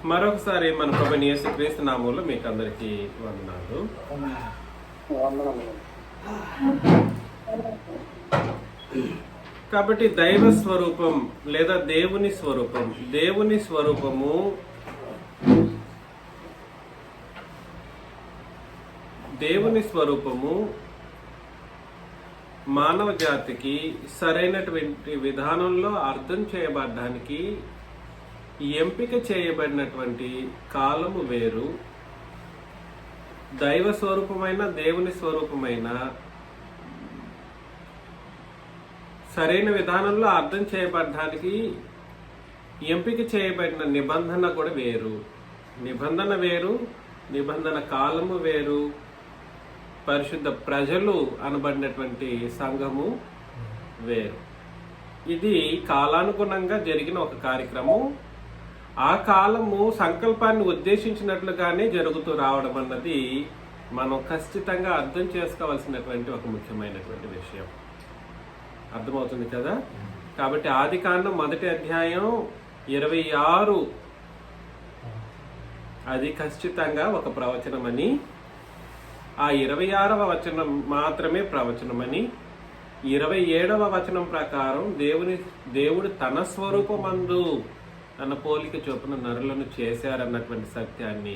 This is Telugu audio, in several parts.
మరొకసారి మన ప్రభువైన యేసుక్రీస్తు నామములో మీకు అందరికీ వందనాలు. కాబట్టి దైవ స్వరూపం లేదా దేవుని స్వరూపము మానవ జాతికి సరైనటువంటి విధానంలో అర్థం చేయబడడానికి ఎంపిక చేయబడినటువంటి కాలము వేరు. దైవ స్వరూపమైన దేవుని స్వరూపమైన సరైన విధానంలో అర్థం చేయబడడానికి ఎంపిక చేయబడిన నిబంధన కూడా వేరు. నిబంధన కాలము వేరు. పరిశుద్ధ ప్రజలు అనబడినటువంటి సంఘము వేరు. ఇది కాలానుగుణంగా జరిగిన ఒక కార్యక్రమం. ఆ కాలము సంకల్పాన్ని ఉద్దేశించినట్లుగానే జరుగుతూ రావడం అన్నది మనం ఖచ్చితంగా అర్థం చేసుకోవాల్సినటువంటి ఒక ముఖ్యమైనటువంటి విషయం. అర్థమవుతుంది కదా? కాబట్టి ఆదికాండం 1వ అధ్యాయం 26 అది ఖచ్చితంగా ఒక ప్రవచనమని, ఆ 26వ వచనం మాత్రమే ప్రవచనమని, 27వ వచనం ప్రకారం దేవుడు తన స్వరూపమందు తన పోలిక చొప్పున నరులను చేశారన్నటువంటి సత్యాన్ని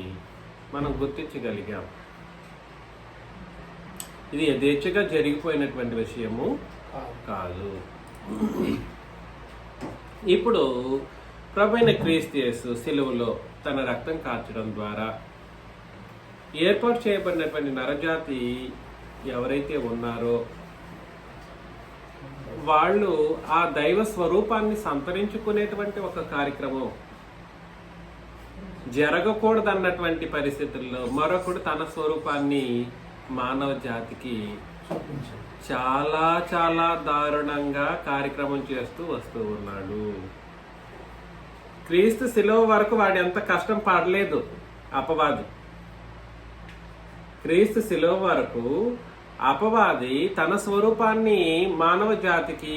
మనం గుర్తించగలిగాం. ఇది యథేచ్ఛగా జరిగిపోయినటువంటి విషయము కాదు. ఇప్పుడు ప్రభువైన క్రీస్తు యేసు సిలువలో తన రక్తం కార్చడం ద్వారా ఏర్పాటు చేయబడినటువంటి నరజాతి ఎవరైతే ఉన్నారో వాళ్ళు ఆ దైవ స్వరూపాన్ని సంతరించుకునేటువంటి ఒక కార్యక్రమం జరగకూడదన్నటువంటి పరిస్థితుల్లో మరొకడు తన స్వరూపాన్ని మానవ జాతికి చాలా చాలా దారుణంగా కార్యక్రమం చేస్తూ వస్తూ ఉన్నాడు. క్రీస్తు శిలువ వరకు వాడు ఎంత కష్టం పడలేదు అపవాది. క్రీస్తు శిలువ వరకు అపవాది తన స్వరూపాన్ని మానవ జాతికి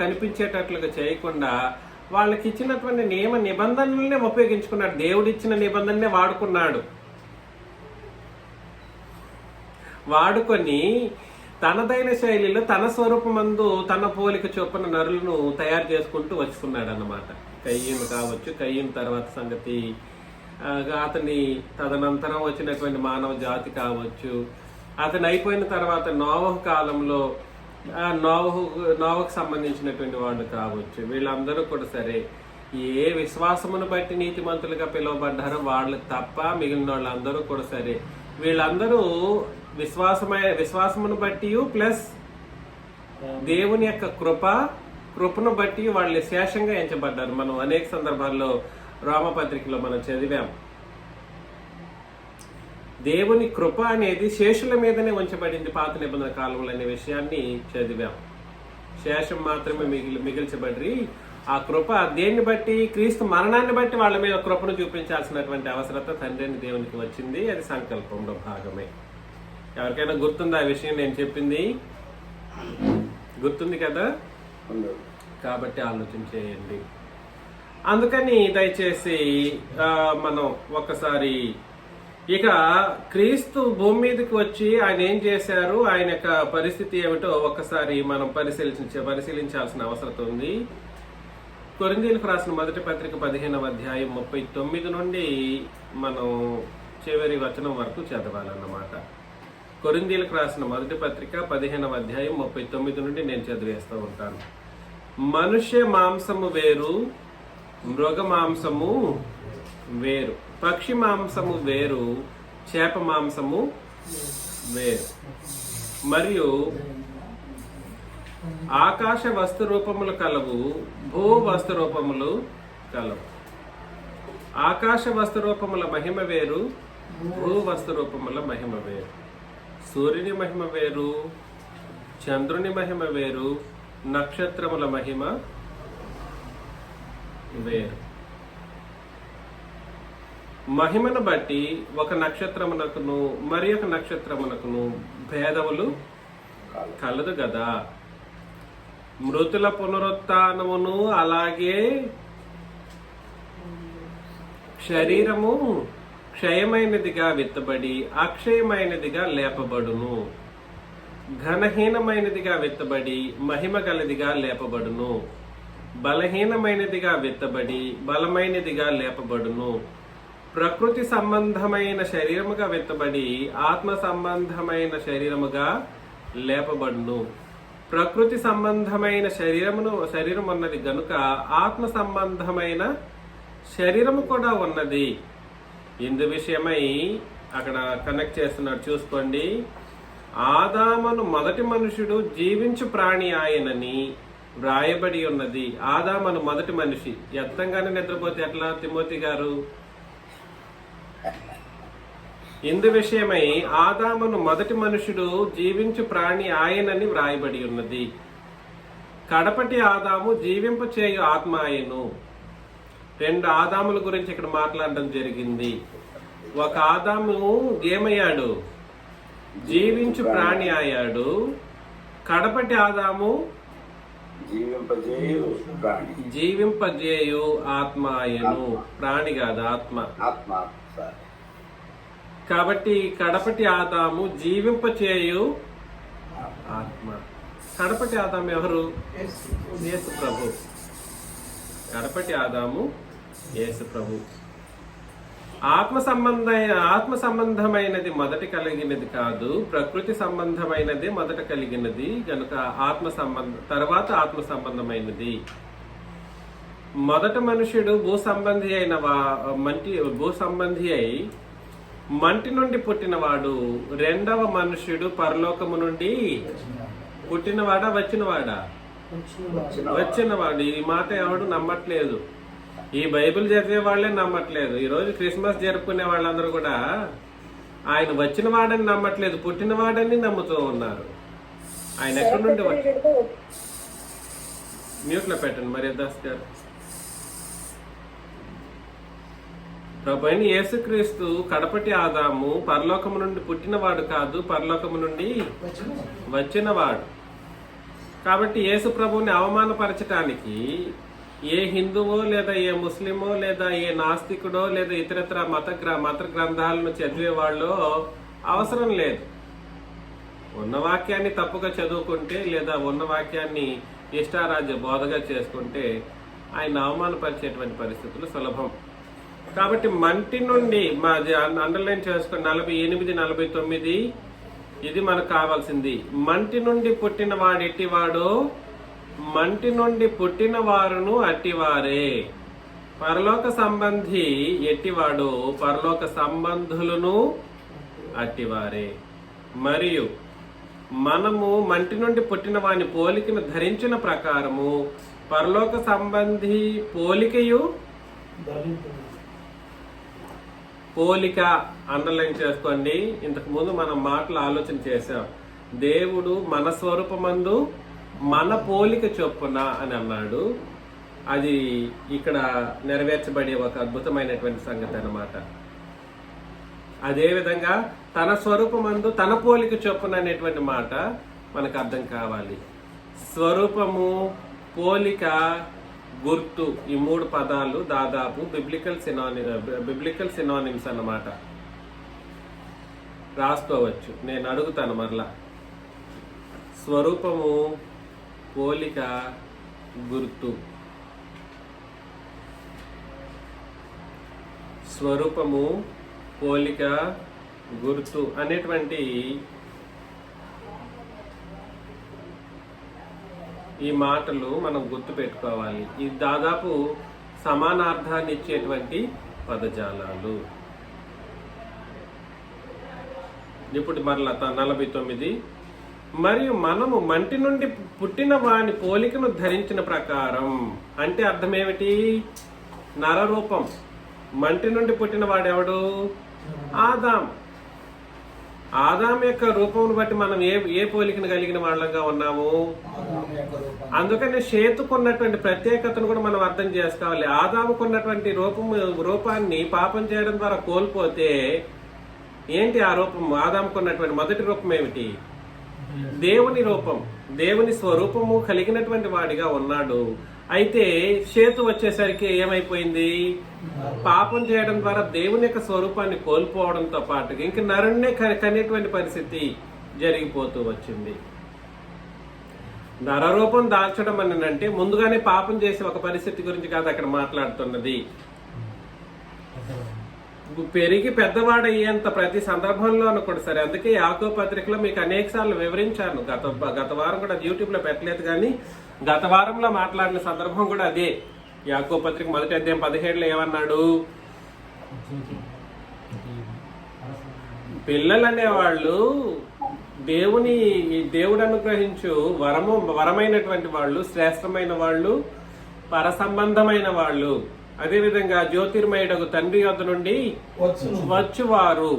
కనిపించేటట్లుగా చేయకుండా వాళ్ళకి ఇచ్చినటువంటి నియమ నిబంధనలనే ఉపయోగించుకున్నాడు. దేవుడిచ్చిన నిబంధననే వాడుకొని తనదైన శైలిలో తన స్వరూపమందు తన పోలిక చొప్పున నరులను తయారు చేసుకుంటూ వచ్చుకున్నాడు అన్నమాట. కయ్యూను తర్వాత సంగతి, అతని తదనంతరం వచ్చినటువంటి మానవ జాతి కావచ్చు, అతను అయిపోయిన తర్వాత నోవహు కాలంలో నోవహుకు సంబంధించినటువంటి వాళ్ళు కావచ్చు, వీళ్ళందరూ కూడా సరే ఏ విశ్వాసమును బట్టి నీతిమంతులుగా పిలువబడ్డారో వాళ్ళు తప్ప మిగిలిన వాళ్ళందరూ కూడా సరే వీళ్ళందరూ విశ్వాసమును బట్టి ప్లస్ దేవుని యొక్క కృపను బట్టి వాళ్ళు శేషంగా ఎంచబడ్డారు. మనం అనేక సందర్భాల్లో రామపత్రికలో మనం చదివాం. దేవుని కృప అనేది శేషుల మీదనే ఉంచబడింది పాత నిబంధన కాలంలో అనే విషయాన్ని చదివాం. శేషం మాత్రమే మిగిల్చబడి ఆ కృప దేన్ని బట్టి, క్రీస్తు మరణాన్ని బట్టి వాళ్ళ మీద కృపను చూపించాల్సినటువంటి అవసరత తండ్రిని దేవునికి వచ్చింది. అది సంకల్పంలో భాగమే. ఎవరికైనా గుర్తుందా ఆ విషయం నేను చెప్పింది? గుర్తుంది కదా? కాబట్టి ఆలోచన చేయండి. అందుకని దయచేసి మనం ఒక్కసారి ఇక క్రీస్తు భూమి మీదకి వచ్చి ఆయన ఏం చేశారు, ఆయన యొక్క పరిస్థితి ఏమిటో ఒక్కసారి మనం పరిశీలించాల్సిన అవసరం ఉంది. కొరింథీయులకు రాసిన 1వ పత్రిక 15వ అధ్యాయం 39 నుండి మనం చివరి వచనం వరకు చదవాలన్నమాట. కొరింథీయులకు రాసిన 1వ పత్రిక 15వ అధ్యాయం 39 నుండి నేను చదివేస్తూ ఉంటాను. మనుష్య మాంసము వేరు, మృగ మాంసము వేరు, పక్షి మాంసము వేరు, చేప మాంసము వేరు, మరియు ఆకాశ వస్తు రూపములు కలవు, భూ వస్తు రూపములు కలవు. ఆకాశ వస్తు రూపముల మహిమ వేరు, భూ వస్తు రూపముల మహిమ వేరు. సూర్యుని మహిమ వేరు, చంద్రుని మహిమ వేరు, నక్షత్రముల మహిమ వేరు. మహిమను బట్టి ఒక నక్షత్రమునకును మరి ఒక నక్షత్రమునకును భేదములు కలదు కదా. మృతుల పునరుత్థానమును అలాగే శరీరము క్షయమైనదిగా విత్తబడి అక్షయమైనదిగా లేపబడును, ఘనహీనమైనదిగా విత్తబడి మహిమ గలదిగా లేపబడును, బలహీనమైనదిగా విత్తబడి బలమైనదిగా లేపబడును. ప్రకృతి సంబంధమైన శరీరముగా విత్తబడి ఆత్మ సంబంధమైన శరీరముగా లేపబడును. ప్రకృతి సంబంధమైన శరీరం ఉన్నది గనుక ఆత్మ సంబంధమైన శరీరము కూడా ఉన్నది. ఇందు విషయమై అక్కడ కనెక్ట్ చేస్తున్నాడు చూసుకోండి. ఆదామును మొదటి మనుషుడు జీవించు ప్రాణి ఆయనని వ్రాయబడి ఉన్నది. ఆదామును మొదటి మనిషి. ఎత్తంగానే నిద్రపోతే ఎట్లా తిమోతి గారు? ఇందు విషయమై ఆదామును మొదటి మనుషుడు జీవించు ప్రాణి ఆయనని వ్రాయబడి ఉన్నది. కడపటి ఆదాము జీవింప చేయు ఆత్మ ఆయను. 2 ఆదాముల గురించి ఇక్కడ మాట్లాడడం జరిగింది. ఒక ఆదాము ఏమయ్యాడు? జీవించు ప్రాణి అయ్యాడు. కడపటి ఆదాము జీవింపజేయు ఆత్మ ఆయను. ప్రాణి కాదు, ఆత్మ. కాబట్టి కడపటి ఆదాము జీవింపచేయు ఆత్మ. కడపటి ఆదాము ఎవరు? యేసు ప్రభు. కడపటి ఆదాము యేసు ప్రభు. ఆత్మ సంబంధమైనది మొదట కలిగినది కాదు, ప్రకృతి సంబంధమైనది మొదట కలిగినది గనుక తర్వాత ఆత్మ సంబంధమైనది. మొదట మనుషుడు భూసంబంధి అయి మంటి నుండి పుట్టినవాడు. 2వ మనుష్యుడు పరలోకము నుండి పుట్టినవాడా వచ్చినవాడా? వచ్చినవాడు. ఈ మాట ఎవడు నమ్మట్లేదు. ఈ బైబిల్ చదివే వాళ్ళే నమ్మట్లేదు. ఈరోజు క్రిస్మస్ జరుపుకునే వాళ్ళందరూ కూడా ఆయన వచ్చినవాడని నమ్మట్లేదు, పుట్టినవాడని నమ్ముతూ ఉన్నారు. ఆయన ఎక్కడి నుండి మ్యూట్లో పెట్టండి మరి దాస్ గారు. ప్రభువైన యేసుక్రీస్తు కడపటి ఆదాము పరలోకము నుండి పుట్టినవాడు కాదు, పరలోకము నుండి వచ్చినవాడు. కాబట్టి యేసు ప్రభువుని అవమానపరచటానికి ఏ హిందువో లేదా ఏ ముస్లిమో లేదా ఏ నాస్తికుడో లేదా ఇతరత్ర మత గ్రంథాలను చదివే వాళ్ళు అవసరం లేదు. ఉన్న వాక్యాన్ని తప్పుగా చదువుకుంటే లేదా ఉన్న వాక్యాన్ని ఇష్టారాజ్య బోధగా చేసుకుంటే ఆయన అవమానపరిచేటువంటి పరిస్థితులు సులభం. కాబట్టి మంటి నుండి అండర్లైన్ చేసుకుని 48, 49 ఇది మనకు కావాల్సింది. మంటి నుండి పుట్టిన వాడు ఎట్టివాడు? మంటి నుండి పుట్టిన వారును అట్టివారే. పరలోక సంబంధి ఎట్టివాడు? పరలోక సంబంధులను అట్టివారే. మరియు మనము మంటి నుండి పుట్టిన వాని పోలికను ధరించిన ప్రకారము పరలోక సంబంధి పోలిక అండర్లైన్ చేసుకోండి. ఇంతకు ముందు మనం మాటలు ఆలోచన చేశాం. దేవుడు మన స్వరూపమందు మన పోలిక చొప్పున అని అన్నాడు. అది ఇక్కడ నెరవేర్చబడే ఒక అద్భుతమైనటువంటి సంగతి అన్నమాట. అదేవిధంగా తన స్వరూపమందు తన పోలిక చొప్పున అనేటువంటి మాట మనకు అర్థం కావాలి. స్వరూపము, పోలిక, గుర్తు, ఈ 3 పదాలు దాదాపు బిబ్లికల్ సినానిమ్స్ అన్నమాట. రాసుకోవచ్చు. నేను అడుగుతాను మరలా. స్వరూపము, పోలిక, గుర్తు. స్వరూపము, పోలిక, గుర్తు అనేటువంటి ఈ మాటలు మనం గుర్తు పెట్టుకోవాలి. ఇది దాదాపు సమానార్థాన్ని ఇచ్చేటువంటి పదజాలాలు. ఇప్పుడు మరలా 49 మరియు మనము మంటి నుండి పుట్టిన వాని పోలికను ధరించిన ప్రకారం అంటే అర్థం ఏమిటి? నరరూపం. మంటి నుండి పుట్టిన వాడెవడు? ఆదాం. ఆదాం యొక్క రూపమును బట్టి మనం ఏ పోలికను కలిగిన వాళ్ళంగా ఉన్నాము. అందుకని షేతుకున్నటువంటి ప్రత్యేకతను కూడా మనం అర్థం చేసుకోవాలి. ఆదాముకున్నటువంటి రూపాన్ని పాపం చేయడం ద్వారా కోల్పోతే ఏంటి ఆ రూపం? ఆదాముకున్నటువంటి మొదటి రూపం ఏమిటి? దేవుని రూపం, దేవుని స్వరూపము కలిగినటువంటి వాడిగా ఉన్నాడు. అయితే షేతు వచ్చేసరికి ఏమైపోయింది, పాపం చేయడం ద్వారా దేవుని యొక్క స్వరూపాన్ని కోల్పోవడంతో పాటు ఇంక నరుణ్ణే కనేటువంటి పరిస్థితి జరిగిపోతూ వచ్చింది. నరరూపం దాల్చడం అని అంటే ముందుగానే పాపం చేసే ఒక పరిస్థితి గురించి కాదు అక్కడ మాట్లాడుతున్నది. పెరిగి పెద్దవాడయ్యేంత ప్రతి సందర్భంలోనూ కూడా సరే. అందుకే యాకోబు పత్రికలో మీకు అనేక సార్లు వివరించాను. గత వారం కూడా యూట్యూబ్ లో పెట్టలేదు, కానీ గత వారంలో మాట్లాడిన సందర్భం కూడా అదే. యాకోబు పత్రిక 1వ అధ్యాయం 17లో ఏమన్నాడు, పిల్లలు అనేవాళ్ళు దేవుడు అనుగ్రహించు వరమైనటువంటి వాళ్ళు, శ్రేష్టమైన వాళ్ళు, పర సంబంధమైన వాళ్ళు, అదేవిధంగా జ్యోతిర్మయుడకు తండ్రి యొద్ద నుండి వచ్చువారు.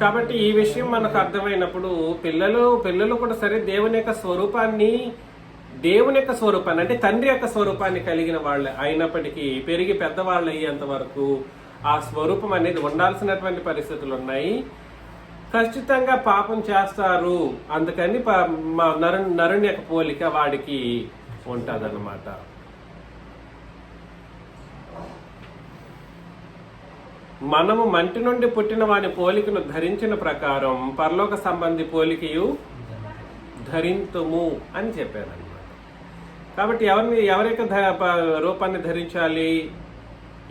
కాబట్టి ఈ విషయం మనకు అర్థమైనప్పుడు పిల్లలు కూడా సరే దేవుని యొక్క స్వరూపాన్ని అంటే తండ్రి యొక్క స్వరూపాన్ని కలిగిన వాళ్ళు అయినప్పటికీ పెరిగి పెద్దవాళ్ళు అయ్యేంత వరకు ఆ స్వరూపం అనేది ఉండాల్సినటువంటి పరిస్థితులు ఉన్నాయి. ఖచ్చితంగా పాపం చేస్తారు, అందుకని నరుని యొక్క పోలిక వాడికి ఉంటదన్నమాట. మనము మంటి నుండి పుట్టిన వాని పోలికను ధరించిన ప్రకారం పరలోక సంబంధి పోలికయు ధరింతుము అని చెప్పారన్నమాట. కాబట్టి ఎవరి యొక్క రూపాన్ని ధరించాలి?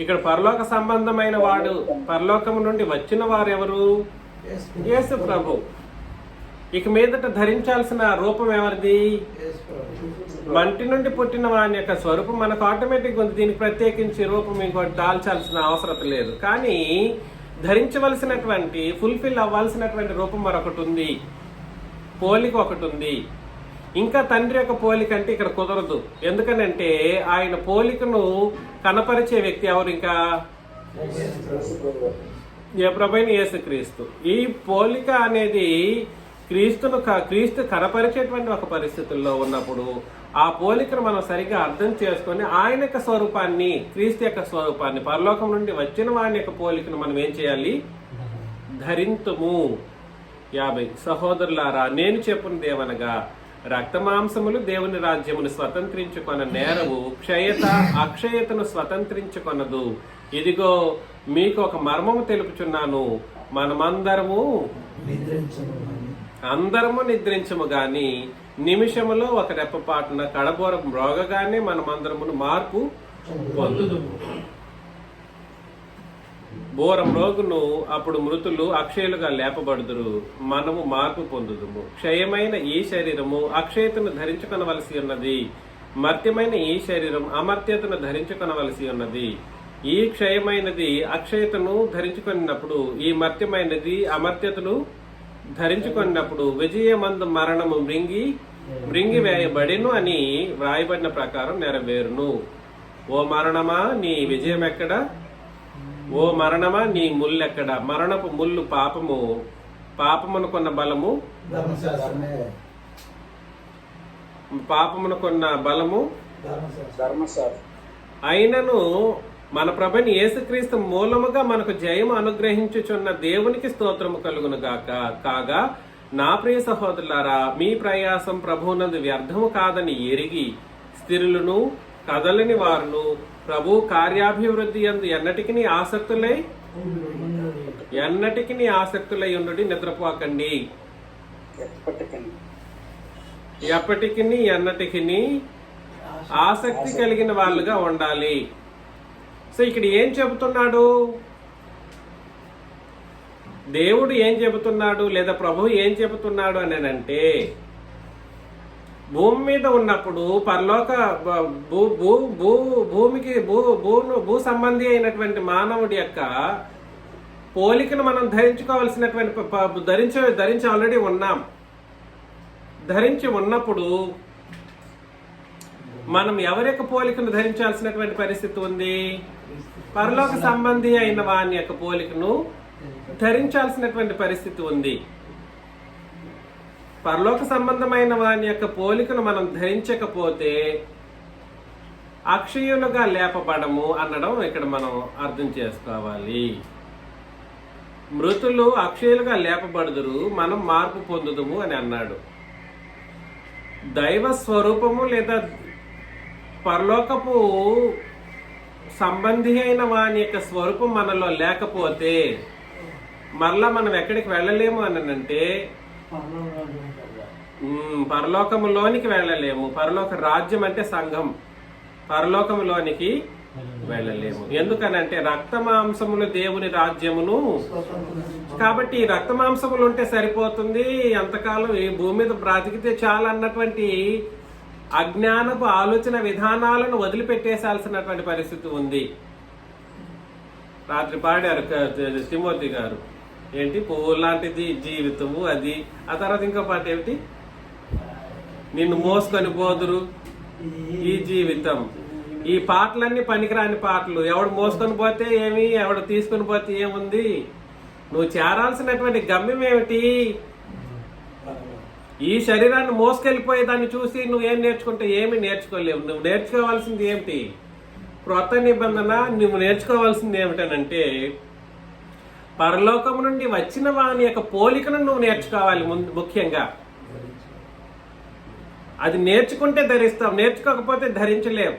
ఇక్కడ పరలోక సంబంధమైన వాడు, పరలోకము నుండి వచ్చిన వారెవరు? యేసు ప్రభు. ఇక మీదట ధరించాల్సిన రూపం ఎవరిది? మంటి నుండి పుట్టిన వాని యొక్క స్వరూపం మనకు ఆటోమేటిక్ ఉంది. దీనికి ప్రత్యేకించి రూపం ఇంకోటి దాల్చాల్సిన అవసరం లేదు. కానీ ధరించవలసినటువంటి ఫుల్ఫిల్ అవ్వాల్సినటువంటి రూపం మరొకటి ఉంది, పోలిక ఒకటి ఉంది. ఇంకా తండ్రి యొక్క పోలిక అంటే ఇక్కడ కుదరదు. ఎందుకనంటే ఆయన పోలికను కనపరిచే వ్యక్తి ఎవరు? ఇంకా ప్రభువైన యేసుక్రీస్తు. ఈ పోలిక అనేది క్రీస్తు కనపరిచేటువంటి ఒక పరిస్థితుల్లో ఉన్నప్పుడు ఆ పోలికను మనం సరిగా అర్థం చేసుకొని ఆయన యొక్క స్వరూపాన్ని, క్రీస్తు యొక్క స్వరూపాన్ని, పరలోకం నుండి వచ్చిన వాని యొక్క పోలికను మనం ఏం చేయాలి? ధరింతుము. 50 సహోదరులారా, నేను చెప్పున్నది ఏమనగా, రక్తమాంసములు దేవుని రాజ్యమును స్వతంత్రించుకొన నేరవు అక్షయతను స్వతంత్రించుకొనదు. ఇదిగో మీకు ఒక మర్మము తెలుపుచున్నాను, మనమందరము నిద్రించము గాని నిమిషములో ఒక రెప్పపాటున కడబోర మ్రోగగానే మనమందరమును మార్పు పొందుదుము. బోరం రోగును అప్పుడు మృతులు అక్షయులుగా లేపబడుదురు, మనము మార్పు పొందుదుము. క్షయమైన ఈ శరీరము అక్షయతను ధరించుకొనవలసి ఉన్నది, మర్త్యమైన ఈ శరీరం అమర్త్యతను ధరించుకొనవలసి ఉన్నది. ఈ క్షయమైనది అక్షయతను ధరించుకున్నప్పుడు, ఈ మర్త్యమైనది అమర్త్యతను ధరించుకున్నప్పుడు విజయమందు మరణము మృంగి వేయబడిను అని వ్రాయబడిన ప్రకారం నెరవేరును. ఓ మరణమా నీ విజయం ఎక్కడ? ఓ మరణమా నీ ముల్లెక్కడ? మరణపు ముళ్ళు పాపము, పాపమునకున్న బలము అయినను మన ప్రభుని యేసుక్రీస్తు మూలముగా మనకు జయము అనుగ్రహించుచున్న దేవునికి స్తోత్రము కలుగును గాక. కాగా నా ప్రియ సహోదరులారా, మీ ప్రయాసం ప్రభువునందు వ్యర్థము కాదని ఎరిగి స్థిరులను కదలని వారును ప్రభు కార్యాభివృద్ధి యందు ఎన్నటికి ఆసక్తులై ఉండుడి, నిద్రపోకండి. ఎన్నటికి ఆసక్తి కలిగిన వాళ్ళుగా ఉండాలి. సో ఇక్కడ ఏం చెబుతున్నాడు? దేవుడు ఏం చెబుతున్నాడు, లేదా ప్రభువు ఏం చెబుతున్నాడు అని అంటే, భూమి మీద ఉన్నప్పుడు పరలోక భూ సంబంధి అయినటువంటి మానవుడి యొక్క పోలికను మనం ధరించుకోవాల్సినటువంటి ధరించి ఆల్రెడీ ఉన్నాం. ధరించి ఉన్నప్పుడు మనం ఎవరి యొక్క పోలికను ధరించాల్సినటువంటి పరిస్థితి ఉంది? పరలోక సంబంధి అయిన వాని యొక్క పోలికను ధరించాల్సినటువంటి పరిస్థితి ఉంది. పరలోక సంబంధమైన వాని యొక్క పోలికను మనం ధరించకపోతే అక్షయులుగా లేపబడము అనడం ఇక్కడ మనం అర్థం చేసుకోవాలి. మృతులు అక్షయులుగా లేపబడుదురు, మనం మార్పు పొందుదుము అని అన్నాడు. దైవ స్వరూపము లేదా పరలోకపు సంబంధి అయిన వాని యొక్క స్వరూపం మనలో లేకపోతే మరలా మనం ఎక్కడికి వెళ్ళలేము అని అంటే పరలోకములోనికి వెళ్ళలేము. పరలోక రాజ్యం అంటే సంఘం. పరలోకములోనికి వెళ్ళలేము. ఎందుకనంటే రక్త మాంసములు దేవుని రాజ్యమును. కాబట్టి రక్త మాంసములు ఉంటే సరిపోతుంది, ఎంతకాలం ఈ భూమి మీద బ్రతికితే చాలా అన్నటువంటి అజ్ఞానపు ఆలోచన విధానాలను వదిలిపెట్టేసాల్సినటువంటి పరిస్థితి ఉంది. రాత్రి పాడారు తిమోతి గారు, ఏంటి పువ్వు లాంటిది జీవితము అది. ఆ తర్వాత ఇంకో పాట ఏమిటి, నిన్ను మోసుకొని పోదురు ఈ జీవితం. ఈ పాటలన్నీ పనికిరాని పాటలు. ఎవడు మోసుకొని పోతే ఏమి, ఎవడు తీసుకొని పోతే ఏముంది? నువ్వు చేరాల్సినటువంటి గమ్యం ఏమిటి? ఈ శరీరాన్ని మోసుకెళ్ళిపోయేదాన్ని చూసి నువ్వేం నేర్చుకుంటే ఏమి నేర్చుకోలేవు. నువ్వు నేర్చుకోవాల్సింది ఏమిటి? క్రొత్త నిబంధన నువ్వు నేర్చుకోవాల్సింది ఏమిటనంటే పరలోకం నుండి వచ్చిన వాని యొక్క పోలికను నువ్వు నేర్చుకోవాలి. ముఖ్యంగా అది నేర్చుకుంటే ధరిస్తావు, నేర్చుకోకపోతే ధరించలేవు.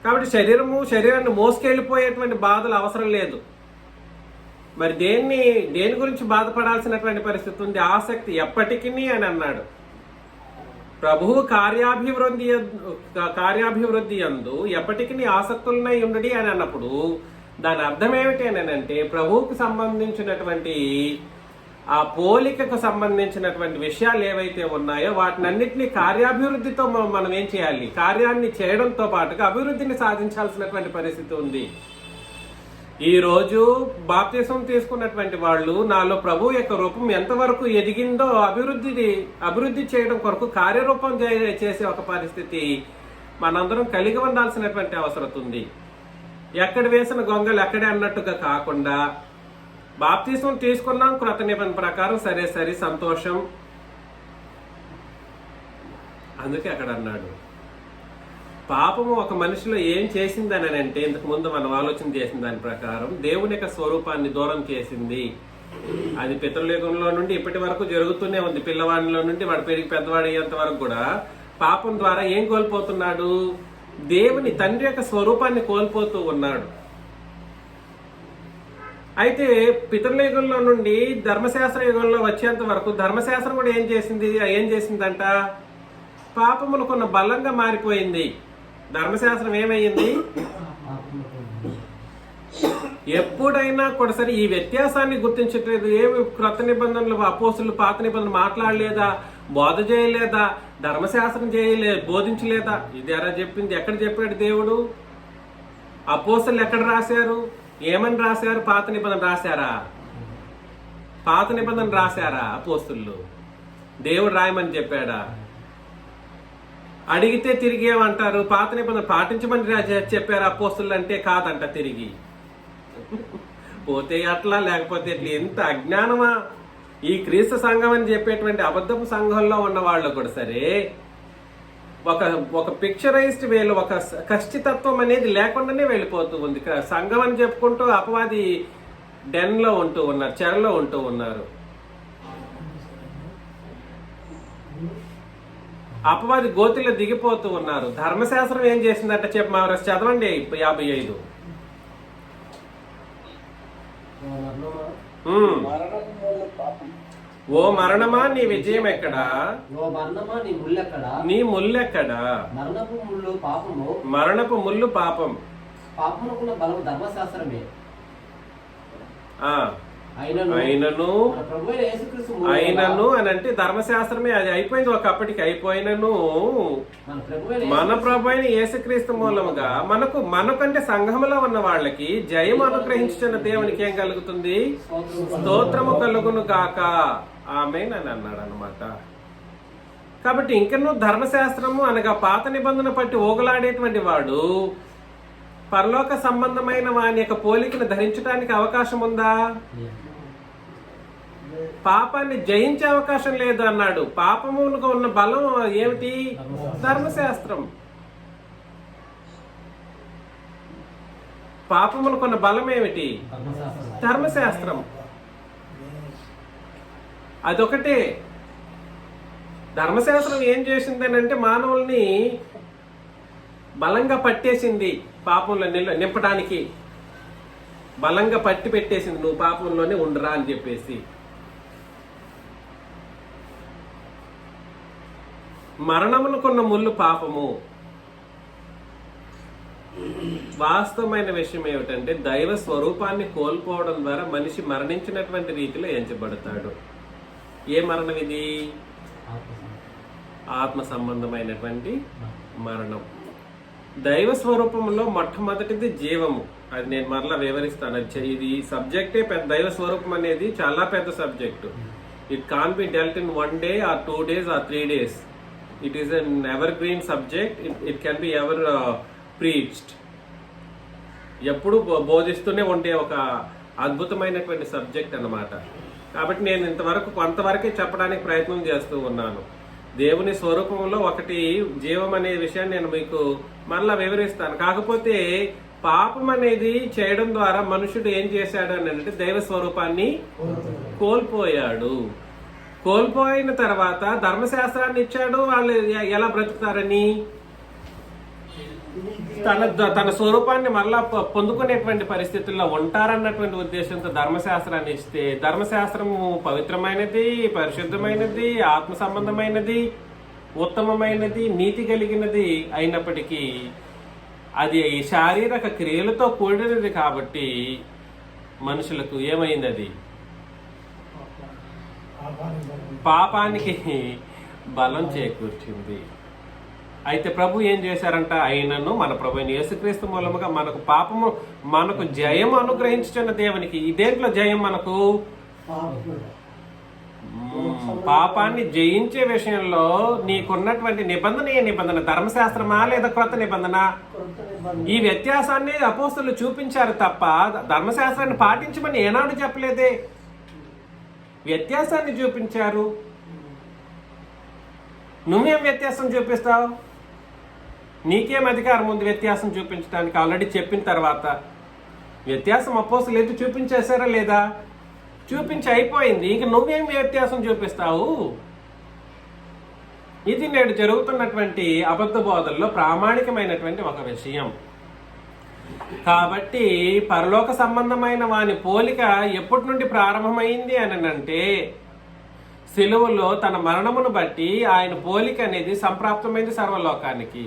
కాబట్టి శరీరాన్ని మోసుకెళ్ళిపోయేటువంటి బాధలు అవసరం లేదు. మరి దేని గురించి బాధపడాల్సినటువంటి పరిస్థితి ఉంది? ఆసక్తి ఎప్పటికీ అని అన్నాడు. ప్రభువు కార్యాభివృద్ధి యందు ఎప్పటికీ ఆసక్తులనై ఉండడి అని అన్నప్పుడు దాని అర్థం ఏమిటి అని అంటే ప్రభువుకు సంబంధించినటువంటి ఆ పోలికకు సంబంధించినటువంటి విషయాలు ఏవైతే ఉన్నాయో వాటినన్నింటినీ కార్యాభివృద్ధితో మనం ఏం చేయాలి? కార్యాన్ని చేయడంతో పాటుగా అభివృద్ధిని సాధించాల్సినటువంటి పరిస్థితి ఉంది. ఈ రోజు బాప్తిసం తీసుకున్నటువంటి వాళ్ళు నాలో ప్రభు యొక్క రూపం ఎంతవరకు ఎదిగిందో అభివృద్ధి చేయడం కొరకు కార్యరూపం చేసే ఒక పరిస్థితి మనందరం కలిగి ఉండాల్సినటువంటి అవసరం ఉంది. ఎక్కడ వేసిన గొంగలు ఎక్కడే అన్నట్టుగా కాకుండా బాప్తిసం తీసుకున్నాం, క్రొత్త నిబంధన ప్రకారం సరే సంతోషం. అందుకే అక్కడ అన్నాడు పాపము ఒక మనిషిలో ఏం చేసిందని అంటే ఇంతకు ముందు మనం ఆలోచన చేసిన దాని ప్రకారం దేవుని యొక్క స్వరూపాన్ని దూరం చేసింది. అది పితృయుగంలో నుండి ఇప్పటి వరకు జరుగుతూనే ఉంది. పిల్లవాడిలో నుండి వాడు పెరిగి పెద్దవాడు అయ్యేంత వరకు కూడా పాపం ద్వారా ఏం కోల్పోతున్నాడు? దేవుని తండ్రి యొక్క స్వరూపాన్ని కోల్పోతూ ఉన్నాడు. అయితే పితృయుగంలో నుండి ధర్మశాస్త్ర యుగంలో వచ్చేంత వరకు ధర్మశాస్త్రం కూడా ఏం చేసిందంట? పాపములకున్న బలంగా మారిపోయింది. ధర్మశాస్త్రం ఏమయ్యింది? ఎప్పుడైనా కూడా సరే ఈ వ్యత్యాసాన్ని గుర్తించట్లేదు. ఏమి క్రొత్త నిబంధనలు అపోస్తులు పాత నిబంధనలు మాట్లాడలేదా? బోధ చేయలేదా? ధర్మశాస్త్రం బోధించలేదా? ఇది ఎలా చెప్పింది? ఎక్కడ చెప్పాడు దేవుడు? అపోస్తులు ఎక్కడ రాశారు? ఏమని రాశారు? పాత నిబంధన రాశారా? పాత నిబంధన రాశారా అపోస్తులు? దేవుడు రాయమని చెప్పాడా? అడిగితే తిరిగి ఏమంటారు? పాత నిబంధన పాటించమని చెప్పారు అపోస్తులు అంటే కాదంట తిరిగి. పోతే అట్లా, లేకపోతే ఇట్లా. ఎంత అజ్ఞానమా! ఈ క్రీస్తు సంఘం అని చెప్పేటువంటి అబద్ధపు సంఘంలో ఉన్న వాళ్ళు కూడా సరే ఒక పిక్చరైజ్డ్ వేలు, ఒక కష్టితత్వం అనేది లేకుండానే వెళ్ళిపోతూ ఉంది. సంఘం అని చెప్పుకుంటూ అపవాది డెన్లో ఉంటూ ఉన్నారు, చెరలో ఉంటూ ఉన్నారు. అపవాది గోతిలో దిగిపోతూ ఉన్నారు. ధర్మశాస్త్రం ఏం చేసిందంటే చదవండి 55. ఓ మరణమా నీ విజయం ఎక్కడా? నీ ముల్లెక్కడా? మరణపు ముళ్ళు పాపం. ధర్మశాస్త్రమే అయినను అని అంటే ధర్మశాస్త్రమే అది అయిపోయింది. ఒకప్పటికి అయిపోయినను మన ప్రభు అయిన యేసుక్రీస్తు మూలముగా మనకంటే సంఘములో ఉన్న వాళ్ళకి జయం అనుగ్రహించిన దేవునికి ఏం కలుగుతుంది? స్తోత్రము కలుగును గాక, ఆమేన్ అని అన్నాడు అన్నమాట. కాబట్టి ఇంకనూ ధర్మశాస్త్రము అనగా పాత నిబంధన పట్టి ఓగలాడేటువంటి వాడు పరలోక సంబంధమైన వాని యొక్క పోలికను ధరించడానికి అవకాశం ఉందా? పాపాన్ని జయించే అవకాశం లేదు అన్నాడు. పాపములకు ఉన్న బలం ఏమిటి? ధర్మశాస్త్రం. పాపములకు ఉన్న బలం ఏమిటి? ధర్మశాస్త్రం. అదొకటే. ధర్మశాస్త్రం ఏం చేసిందని అంటే మానవుల్ని బలంగా పట్టేసింది, పాపంలో నింపడానికి బలంగా పట్టి పెట్టేసింది. నువ్వు పాపంలోనే ఉండరా అని చెప్పేసి. మరణమునకున్న ముళ్ళు పాపము. వాస్తవమైన విషయం ఏమిటంటే దైవ స్వరూపాన్ని కోల్పోవడం ద్వారా మనిషి మరణించినటువంటి రీతిలో ఎంచబడతాడు. ఏ మరణం ఇది? ఆత్మ సంబంధమైనటువంటి మరణం. దైవ స్వరూపంలో మొట్టమొదటిది జీవము. అది నేను మరలా వివరిస్తాను. ఇది సబ్జెక్టే పెద్ద. దైవ స్వరూపం అనేది చాలా పెద్ద subject. It can be dealt in 1 day or 2 days or 3 days. It is an evergreen subject. It can be ever preached. ఎప్పుడు బోధిస్తూనే ఉండే ఒక అద్భుతమైనటువంటి సబ్జెక్ట్ అన్నమాట. కాబట్టి నేను ఇంతవరకు కొంతవరకే చెప్పడానికి ప్రయత్నం చేస్తూ ఉన్నాను. దేవుని స్వరూపంలో ఒకటి జీవం అనే విషయాన్ని నేను మీకు మరలా వివరిస్తాను. కాకపోతే పాపం అనేది చేయడం ద్వారా మనుషుడు ఏం చేశాడు అని అంటే దైవ స్వరూపాన్ని కోల్పోయాడు. కోల్పోయిన తర్వాత ధర్మశాస్త్రాన్ని ఇచ్చాడు. వాళ్ళు ఎలా బ్రతుకుతారని, తన స్వరూపాన్ని మరలా పొందుకునేటువంటి పరిస్థితుల్లో ఉంటారన్నటువంటి ఉద్దేశంతో ధర్మశాస్త్రాన్ని ఇస్తే, ధర్మశాస్త్రము పవిత్రమైనది, పరిశుద్ధమైనది, ఆత్మ సంబంధమైనది, ఉత్తమమైనది, నీతి కలిగినది అయినప్పటికీ అది శారీరక క్రియలతో కూడినది. కాబట్టి మనుషులకు ఏమైంది? అది పాపానికి బలం చేకూర్చింది. అయితే ప్రభు ఏం చేశారంట? అయినను మన ప్రభు యేసుక్రీస్తు మూలముగా మనకు జయం అనుగ్రహించుచున్న దేవునికి. ఈ దేంట్లో జయం? మనకు పాపాన్ని జయించే విషయంలో నీకున్నటువంటి నిబంధన ఏ నిబంధన? ధర్మశాస్త్రమా లేదా క్రొత్త నిబంధన? ఈ వ్యత్యాసాన్ని అపోస్తలులు చూపించారు తప్ప ధర్మశాస్త్రాన్ని పాటించమని ఏనాడు చెప్పలేదే. వ్యత్యాసాన్ని చూపించారు. నువ్వేం వ్యత్యాసం చూపిస్తావు? నీకేం అధికారం ఉంది వ్యత్యాసం చూపించడానికి? ఆల్రెడీ చెప్పిన తర్వాత వ్యత్యాసం అపోస్తలులు ఏది చూపించేశారా లేదా? చూపించి అయిపోయింది. ఇంక నువ్వేం వ్యత్యాసం చూపిస్తావు? ఇది నేడు జరుగుతున్నటువంటి అబద్ధ బోధల్లో ప్రామాణికమైనటువంటి ఒక విషయం. కాబట్టి పరలోక సంబంధమైన వాని పోలిక ఎప్పటి నుండి ప్రారంభమైంది అని అంటే సిలువలో తన మరణమును బట్టి ఆయన పోలిక అనేది సంప్రాప్తమైంది సర్వలోకానికి.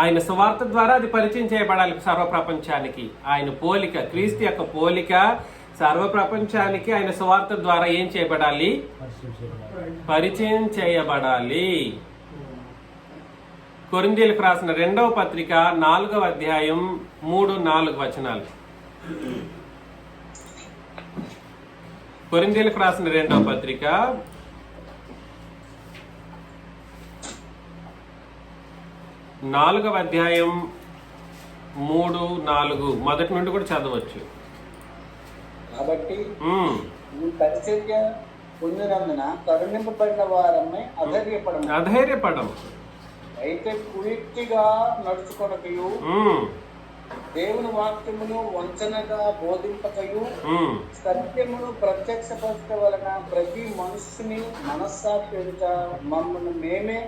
ఆయన సువార్త ద్వారా అది పరిచయం చేయబడాలి సర్వప్రపంచానికి. ఆయన పోలిక, క్రీస్తు యొక్క పోలిక సర్వప్రపంచానికి ఆయన సువార్త ద్వారా ఏం చేయబడాలి? పరిచయం చేయబడాలి. కొరింథీయులకు రాసిన 2వ పత్రిక 4వ అధ్యాయం 3-4 వచనాలు. కొరింథీయులకు రాసిన 2వ పత్రిక 4వ అధ్యాయం 3-4 మొదటి నుండి కూడా చదవచ్చు. కాబట్టి ఈ పరిచర్య పొందినందున కరుణింపబడిన వారమే అధైర్యపడము. అయితే కుయుక్తిగా నడుచుకొనకయు దేవుని వాక్యమును వంచనగా బోధింపకయు సత్యమును ప్రత్యక్షపరచడం వలన ప్రతి మనుషుని మనస్సాక్షి ఎదుట మమ్మల్ని మేమే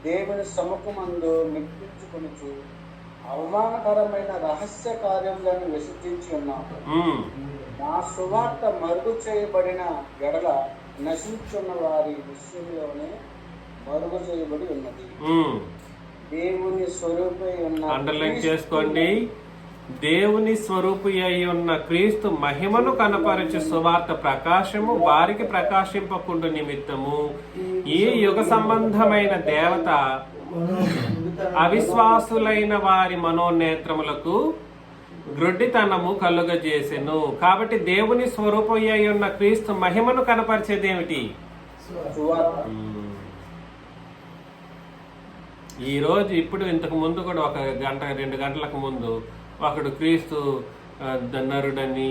దేవుని సముఖమందు మెప్పించుకొనుచు అవమానకరమైన రహస్య కార్యములను విసర్జించి ఉన్నాము. నా సువార్త మరుగు చేయబడిన ఎడల నశించున్న వారి విషయంలోనే మరుగు చేయబడి ఉన్నది. దేవుని స్వరూపై ఉన్న, అండర్లైన్ చేసుకోండి, దేవుని స్వరూపి అయి ఉన్న క్రీస్తు మహిమను కనపరచు సువార్త ప్రకాశము వారికి ప్రకాశింపకుండా నిమిత్తము ఈ యుగ సంబంధమైన దేవత అవిశ్వాసులైన వారి మనోనేత్రములకు గ్రుడ్డితనము కలుగజేసెను. కాబట్టి దేవుని స్వరూపం అయి ఉన్న క్రీస్తు మహిమను కనపరిచేది ఏమిటి? ఈ రోజు ఇప్పుడు ఇంతకు ముందు కూడా 1 గంట 2 గంటలకు ముందు ఒకడు క్రీస్తు నరుడని,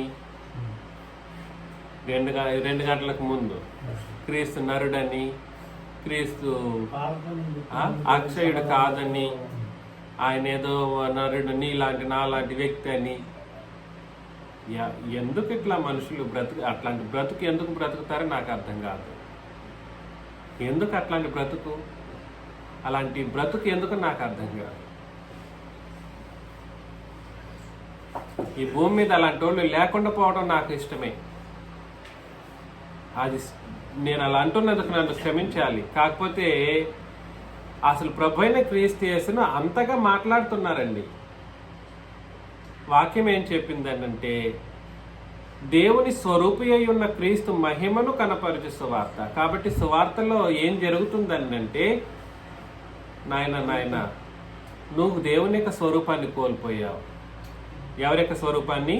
2 గంటలకు ముందు క్రీస్తు నరుడని, క్రీస్తు అక్షయుడు కాదని, ఆయన ఏదో నరుడు నీలాంటి నాలాంటి వ్యక్తి అని. ఎందుకు ఇట్లా మనుషులు అట్లాంటి బ్రతుకు ఎందుకు బ్రతుకుతారో నాకు అర్థం కాదు. ఎందుకు అట్లాంటి బ్రతుకు? అలాంటి బ్రతుకు ఎందుకు నాకు అర్థం కాదు. ఈ భూమి మీద అలాంటి వాళ్ళు లేకుండా పోవడం నాకు ఇష్టమే. అది నేను అలా అంటున్నందుకు నన్ను క్షమించాలి. కాకపోతే అసలు ప్రభు అయిన క్రీస్తు యేసును అంతగా మాట్లాడుతున్నారండి. వాక్యం ఏం చెప్పిందనంటే, దేవుని స్వరూపి అయి ఉన్న క్రీస్తు మహిమను కనపరచు సువార్త. కాబట్టి సువార్తలో ఏం జరుగుతుందనంటే, నాయన నువ్వు దేవుని యొక్క స్వరూపాన్ని కోల్పోయావు. ఎవరి యొక్క స్వరూపాన్ని?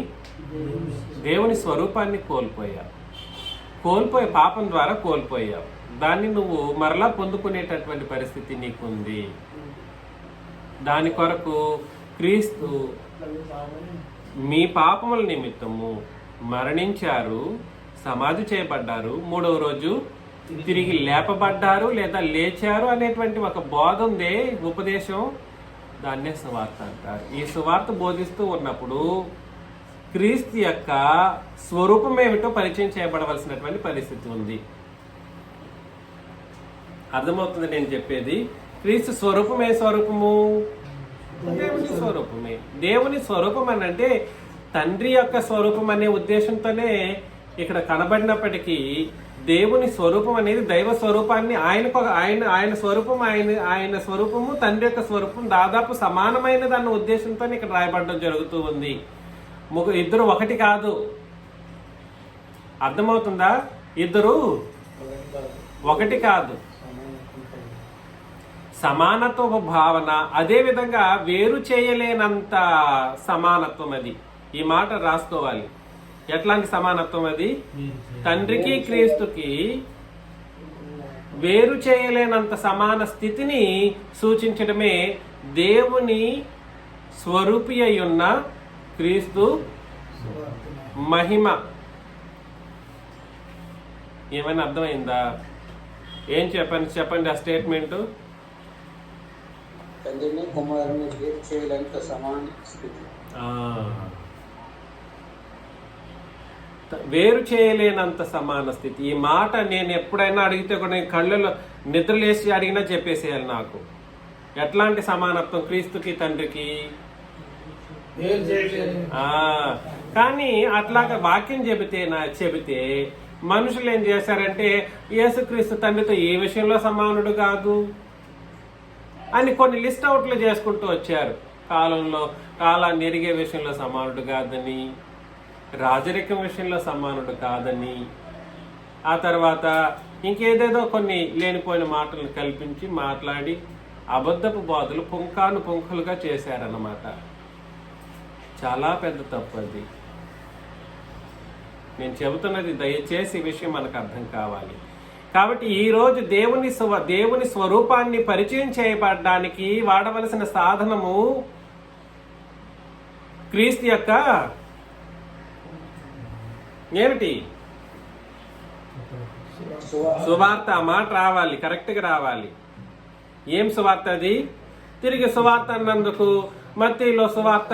దేవుని స్వరూపాన్ని కోల్పోయావు. పాపం ద్వారా కోల్పోయావు. దాన్ని నువ్వు మరలా పొందుకునేటటువంటి పరిస్థితి నీకుంది. దాని కొరకు క్రీస్తు మీ పాపముల నిమిత్తము మరణించారు, సమాధి చేయబడ్డారు, 3వ రోజు తిరిగి లేపబడ్డారు లేదా లేచారు అనేటువంటి ఒక బోధ ఉందే, ఉపదేశం. దాన్నే సువార్త అంటారు. ఈ సువార్త బోధిస్తూ ఉన్నప్పుడు క్రీస్తు యొక్క స్వరూపం ఏమిటో పరిచయం చేయబడవలసినటువంటి పరిస్థితి ఉంది. అర్థమవుతుంది నేను చెప్పేది? క్రీస్తు స్వరూపం ఏ స్వరూపము? దేవుని స్వరూపమే. దేవుని స్వరూపం అని అంటే తండ్రి యొక్క స్వరూపం అనే ఉద్దేశంతోనే ఇక్కడ కనబడినప్పటికీ, దేవుని స్వరూపం అనేది దైవ స్వరూపాన్ని ఆయన స్వరూపం ఆయన స్వరూపము తండ్రి యొక్క స్వరూపం దాదాపు సమానమైనది అన్న ఉద్దేశంతో ఇక్కడ రాయబడడం జరుగుతూ ఉంది. ఇద్దరు ఒకటి కాదు. అర్థమవుతుందా? ఇద్దరు ఒకటి కాదు. సమానత్వ భావన, అదే విధంగా వేరు చేయలేనంత సమానత్వం. అది ఈ మాట రాసుకోవాలి. ఎట్లాంటి సమానత్వం అది? తండ్రికి క్రీస్తుకి వేరు చేయలేనంత సమాన స్థితిని సూచించడమే దేవుని స్వరూపి అయి ఉన్న క్రీస్తు మహిమ. ఏమైనా అర్థమైందా? ఏం చెప్పండి ఆ స్టేట్మెంట్. తండ్రిని కుమారుని వేరు చేయలేనంత సమాన స్థితి. వేరు చేయలేనంత సమాన స్థితి. ఈ మాట నేను ఎప్పుడైనా అడిగితే కూడా కళ్ళలో నిద్రలేసి అడిగినా చెప్పేసేయాలి నాకు. ఎట్లాంటి సమానత్వం క్రీస్తుకి తండ్రికి? కానీ అట్లాగా వాక్యం చెబితే మనుషులు ఏం చేశారంటే, యేసుక్రీస్తు తండ్రితో ఏ విషయంలో సమానుడు కాదు అని కొన్ని లిస్ట్ అవుట్లు చేసుకుంటూ వచ్చారు. కాలాన్ని ఎరిగే విషయంలో సమానుడు కాదని, రాజరికం విషయంలో సమానుడు కాదని, ఆ తర్వాత ఇంకేదేదో కొన్ని లేనిపోయిన మాటలను కల్పించి మాట్లాడి అబద్ధపు బోధలు పుంఖానుపుంఖలుగా చేశారన్నమాట. చాలా పెద్ద తప్పు అది. నేను చెబుతున్నది దయచేసి ఈ విషయం మనకు అర్థం కావాలి. కాబట్టి ఈరోజు దేవుని స్వరూపాన్ని పరిచయం చేయబడడానికి వాడవలసిన సాధనము క్రీస్తు యొక్క ఏమిటి? సువార్త. మాట రావాలి, కరెక్ట్గా రావాలి. ఏం సువార్త అది? తిరిగి సువార్త అన్నందుకు మత్తయిలో సువార్త,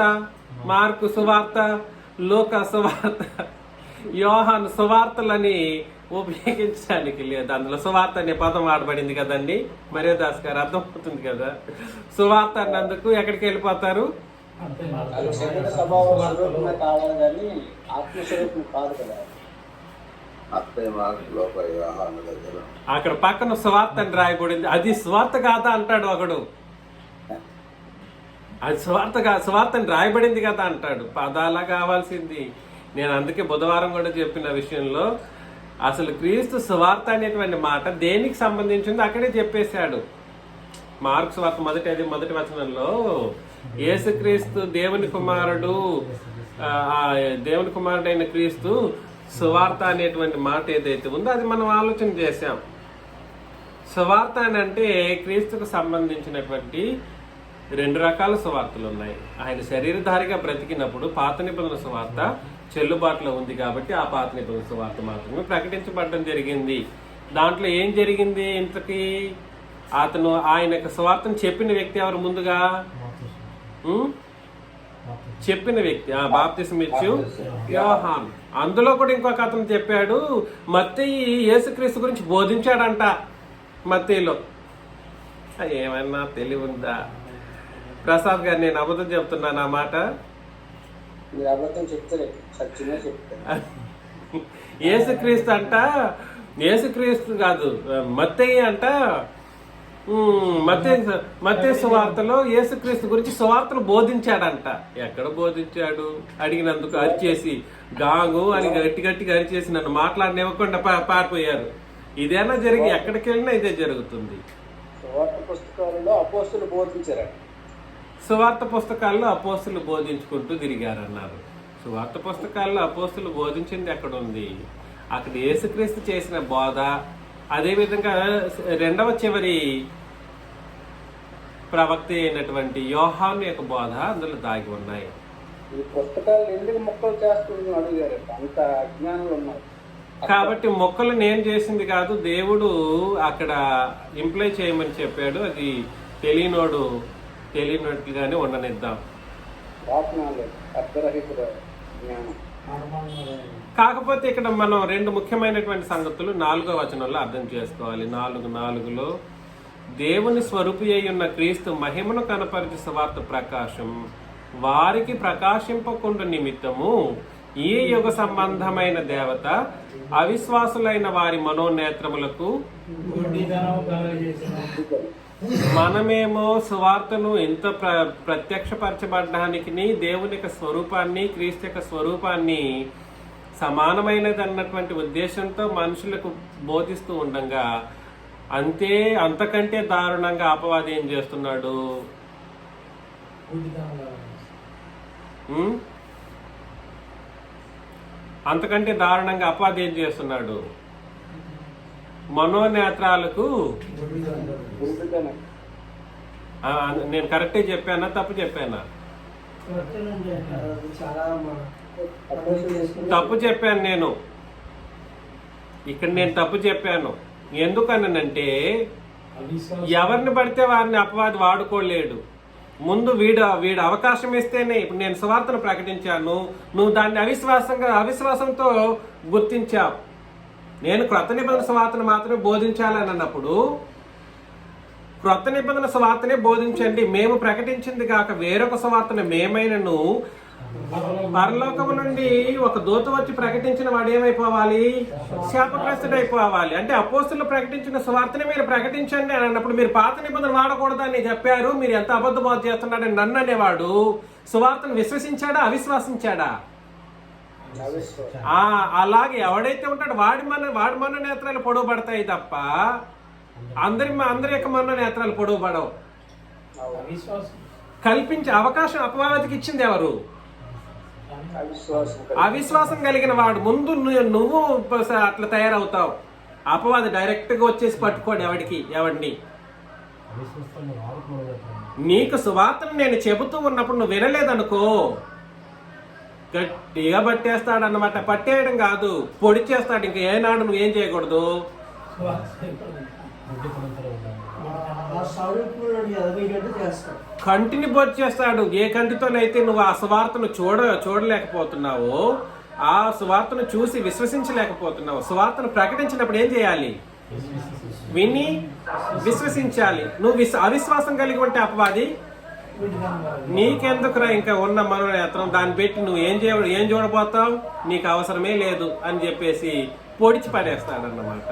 మార్కు సువార్త, లూకా సువార్త, యోహాను సువార్తలని ఉపయోగించడానికి లేదు. అందులో సువార్త అనే పదం వాడబడింది కదండి. మరే దాస్ గారు అర్థమవుతుంది కదా. సువార్త అన్నందుకు ఎక్కడికి వెళ్ళిపోతారు? అక్కడ పక్కన సువార్త అని రాయబడింది. అది సువార్త కాదా అంటాడు ఒకడు. అది సువార్తని రాయబడింది కదా అంటాడు. పదాలా కావాల్సింది. నేను అందుకే బుధవారం కూడా చెప్పిన విషయంలో అసలు క్రీస్తు సువార్త అనేటువంటి మాట దేనికి సంబంధించింది అక్కడే చెప్పేశాడు. మార్కు సువార్త మొదటి వచనంలో యేసుక్రీస్తు దేవుని కుమారుడైన క్రీస్తు సువార్త అనేటువంటి మాట ఏదైతే ఉందో అది మనం ఆలోచన చేశాం. సువార్త అని అంటే క్రీస్తుకు సంబంధించినటువంటి 2 రకాల సువార్తలు ఉన్నాయి. ఆయన శరీరధారిగా బ్రతికినప్పుడు పాత నిబంధన సువార్త చెల్లుబాటులో ఉంది కాబట్టి ఆ పాత నిబంధన సువార్త మాత్రమే ప్రకటించబడడం జరిగింది. దాంట్లో ఏం జరిగింది? ఇంతకీ ఆయన యొక్క సువార్తను చెప్పిన వ్యక్తి ఎవరు? ముందుగా చెప్పిన వ్యక్తి బాప్తిసం ఇచ్చు యోహాను. అందులో కూడా ఇంకొక అతను చెప్పాడు, మత్తయి యేసుక్రీస్తు గురించి బోధించాడంట. మత్తీలో. ఏమన్నా తెలివి ఉందా ప్రసాద్ గారు? నేను అబద్ధం చెప్తున్నాను ఆ మాట? మీరు అబద్ధం చెప్తారే, సత్యమే చెప్తారు. యేసుక్రీస్తు అంట, యేసుక్రీస్తు కాదు మత్తయి అంట, మత్తయి సువార్తలో యేసుక్రీస్తు గురించి సువార్తలు బోధించాడంట. ఎక్కడ బోధించాడు? అడిగినందుకు అరిచేసి గాంగు అని గట్టిగా అరిచేసి నన్ను మాట్లాడనివ్వకుండా పారిపోయారు. ఇదేనా జరిగి ఎక్కడికి వెళ్ళినా ఇదే జరుగుతుంది. సువార్త పుస్తకాలలో అపోస్తులు బోధించారు. సువార్త పుస్తకాల్లో అపోస్తులు బోధించుకుంటూ తిరిగారన్నారు. సువార్త పుస్తకాల్లో అపోస్తులు బోధించింది ఎక్కడ ఉంది? అక్కడ యేసుక్రీస్తు చేసిన బోధ, అదేవిధంగా రెండవ చివరి ప్రవక్త అయినటువంటి యోహాను యొక్క బోధ అందులో దాగి ఉన్నాయి. ఈ పుస్తకాలు ఎందుకు మొక్కలు చేస్తుంది అడిగారు. అంత అజ్ఞానులు ఉన్నారు. కాబట్టి మొక్కలు నేను చేసింది కాదు, దేవుడు అక్కడ ఇంప్లై చేయమని చెప్పాడు. అది తెలియనట్టుగానే ఉండనిద్దాం. కాకపోతే ఇక్కడ మనం రెండు ముఖ్యమైనటువంటి సంగతులు 4వ వచనంలో అర్థం చేసుకోవాలి. 4:4లో దేవుని స్వరూపి అయి ఉన్న క్రీస్తు మహిమను కనపరిచి సువార్త ప్రకాశం వారికి ప్రకాశింపకుండా నిమిత్తము ఈ యుగ సంబంధమైన దేవత అవిశ్వాసులైన వారి మనోనేత్రములకు మనమేమో సువార్తను ఎంత ప్రత్యక్షపరచబడ్డానికి దేవుని యొక్క స్వరూపాన్ని, క్రీస్తు యొక్క స్వరూపాన్ని సమానమైనది అన్నటువంటి ఉద్దేశంతో మనుషులకు బోధిస్తూ ఉండగా అంతకంటే దారుణంగా అపవాది ఏం చేస్తున్నాడు? అంతకంటే దారుణంగా అపవాది ఏం చేస్తున్నాడు? మనోనేత్రాలకు. నేను కరెక్టే చెప్పానా, తప్పు చెప్పానా? తప్పు చెప్పాను నేను. ఇక్కడ నేను తప్పు చెప్పాను. ఎందుకనంటే ఎవరిని పడితే వారిని అపవాది వాడుకోలేడు. ముందు వీడు అవకాశం ఇస్తేనే. ఇప్పుడు నేను సువార్తను ప్రకటించాను, నువ్వు దాన్ని అవిశ్వాసంతో గుర్తించావు. నేను క్రొత్త నిబంధన సువార్తను మాత్రమే బోధించాలని అన్నప్పుడు క్రొత్త నిబంధన సువార్తనే బోధించండి, మేము ప్రకటించింది కాక వేరొక సువార్తను మేమైనను పరలోకము నుండి ఒక దూత వచ్చి ప్రకటించిన వాడు ఏమైపోవాలి? శాపగ్రస్తుడైపోవాలి. అంటే అపోస్తులు ప్రకటించిన సువార్తని మీరు ప్రకటించండి అని అన్నప్పుడు మీరు పాత నిబంధన వాడకూడదని చెప్పారు. మీరు ఎంత అబద్ధ బోధ చేస్తున్నాడని నన్ను అనేవాడు సువార్తను విశ్వసించాడా, అవిశ్వాసించాడా? అలాగే ఎవడైతే ఉంటాడో వాడి మన నేత్రాలు పొడవుపడతాయి తప్ప అందరి యొక్క మన నేత్రాలు పొడవుపడవు. కల్పించే అవకాశం అపవాదికి ఇచ్చింది ఎవరు? అవిశ్వాసం కలిగిన వాడు. ముందు నువ్వు అట్లా తయారవుతావు. అపవాది డైరెక్ట్ గా వచ్చేసి పట్టుకోడు ఎవడిని. నీకు సువార్తను నేను చెబుతూ ఉన్నప్పుడు నువ్వు వినలేదనుకో, గట్టిగా పట్టేస్తాడు అన్నమాట. పట్టేయడం కాదు, పొడి చేస్తాడు. ఇంకా ఏనాడు నువ్వేం చేయకూడదు, కంటిని పొడి చేస్తాడు. ఏ కంటితోనైతే నువ్వు ఆ సువార్తను చూడలేకపోతున్నావో, ఆ సువార్తను చూసి విశ్వసించలేకపోతున్నావు. సువార్తను ప్రకటించినప్పుడు ఏం చేయాలి? విని విశ్వసించాలి. నువ్వు అవిశ్వాసం కలిగి ఉంటే అపవాది నీకెందుకురా ఇంకా ఉన్న మనోనేత్రం, దాన్ని పెట్టి నువ్వు ఏం చూడబోతావు, నీకు అవసరమే లేదు అని చెప్పేసి పొడిచి పడేస్తాడన్నమాట.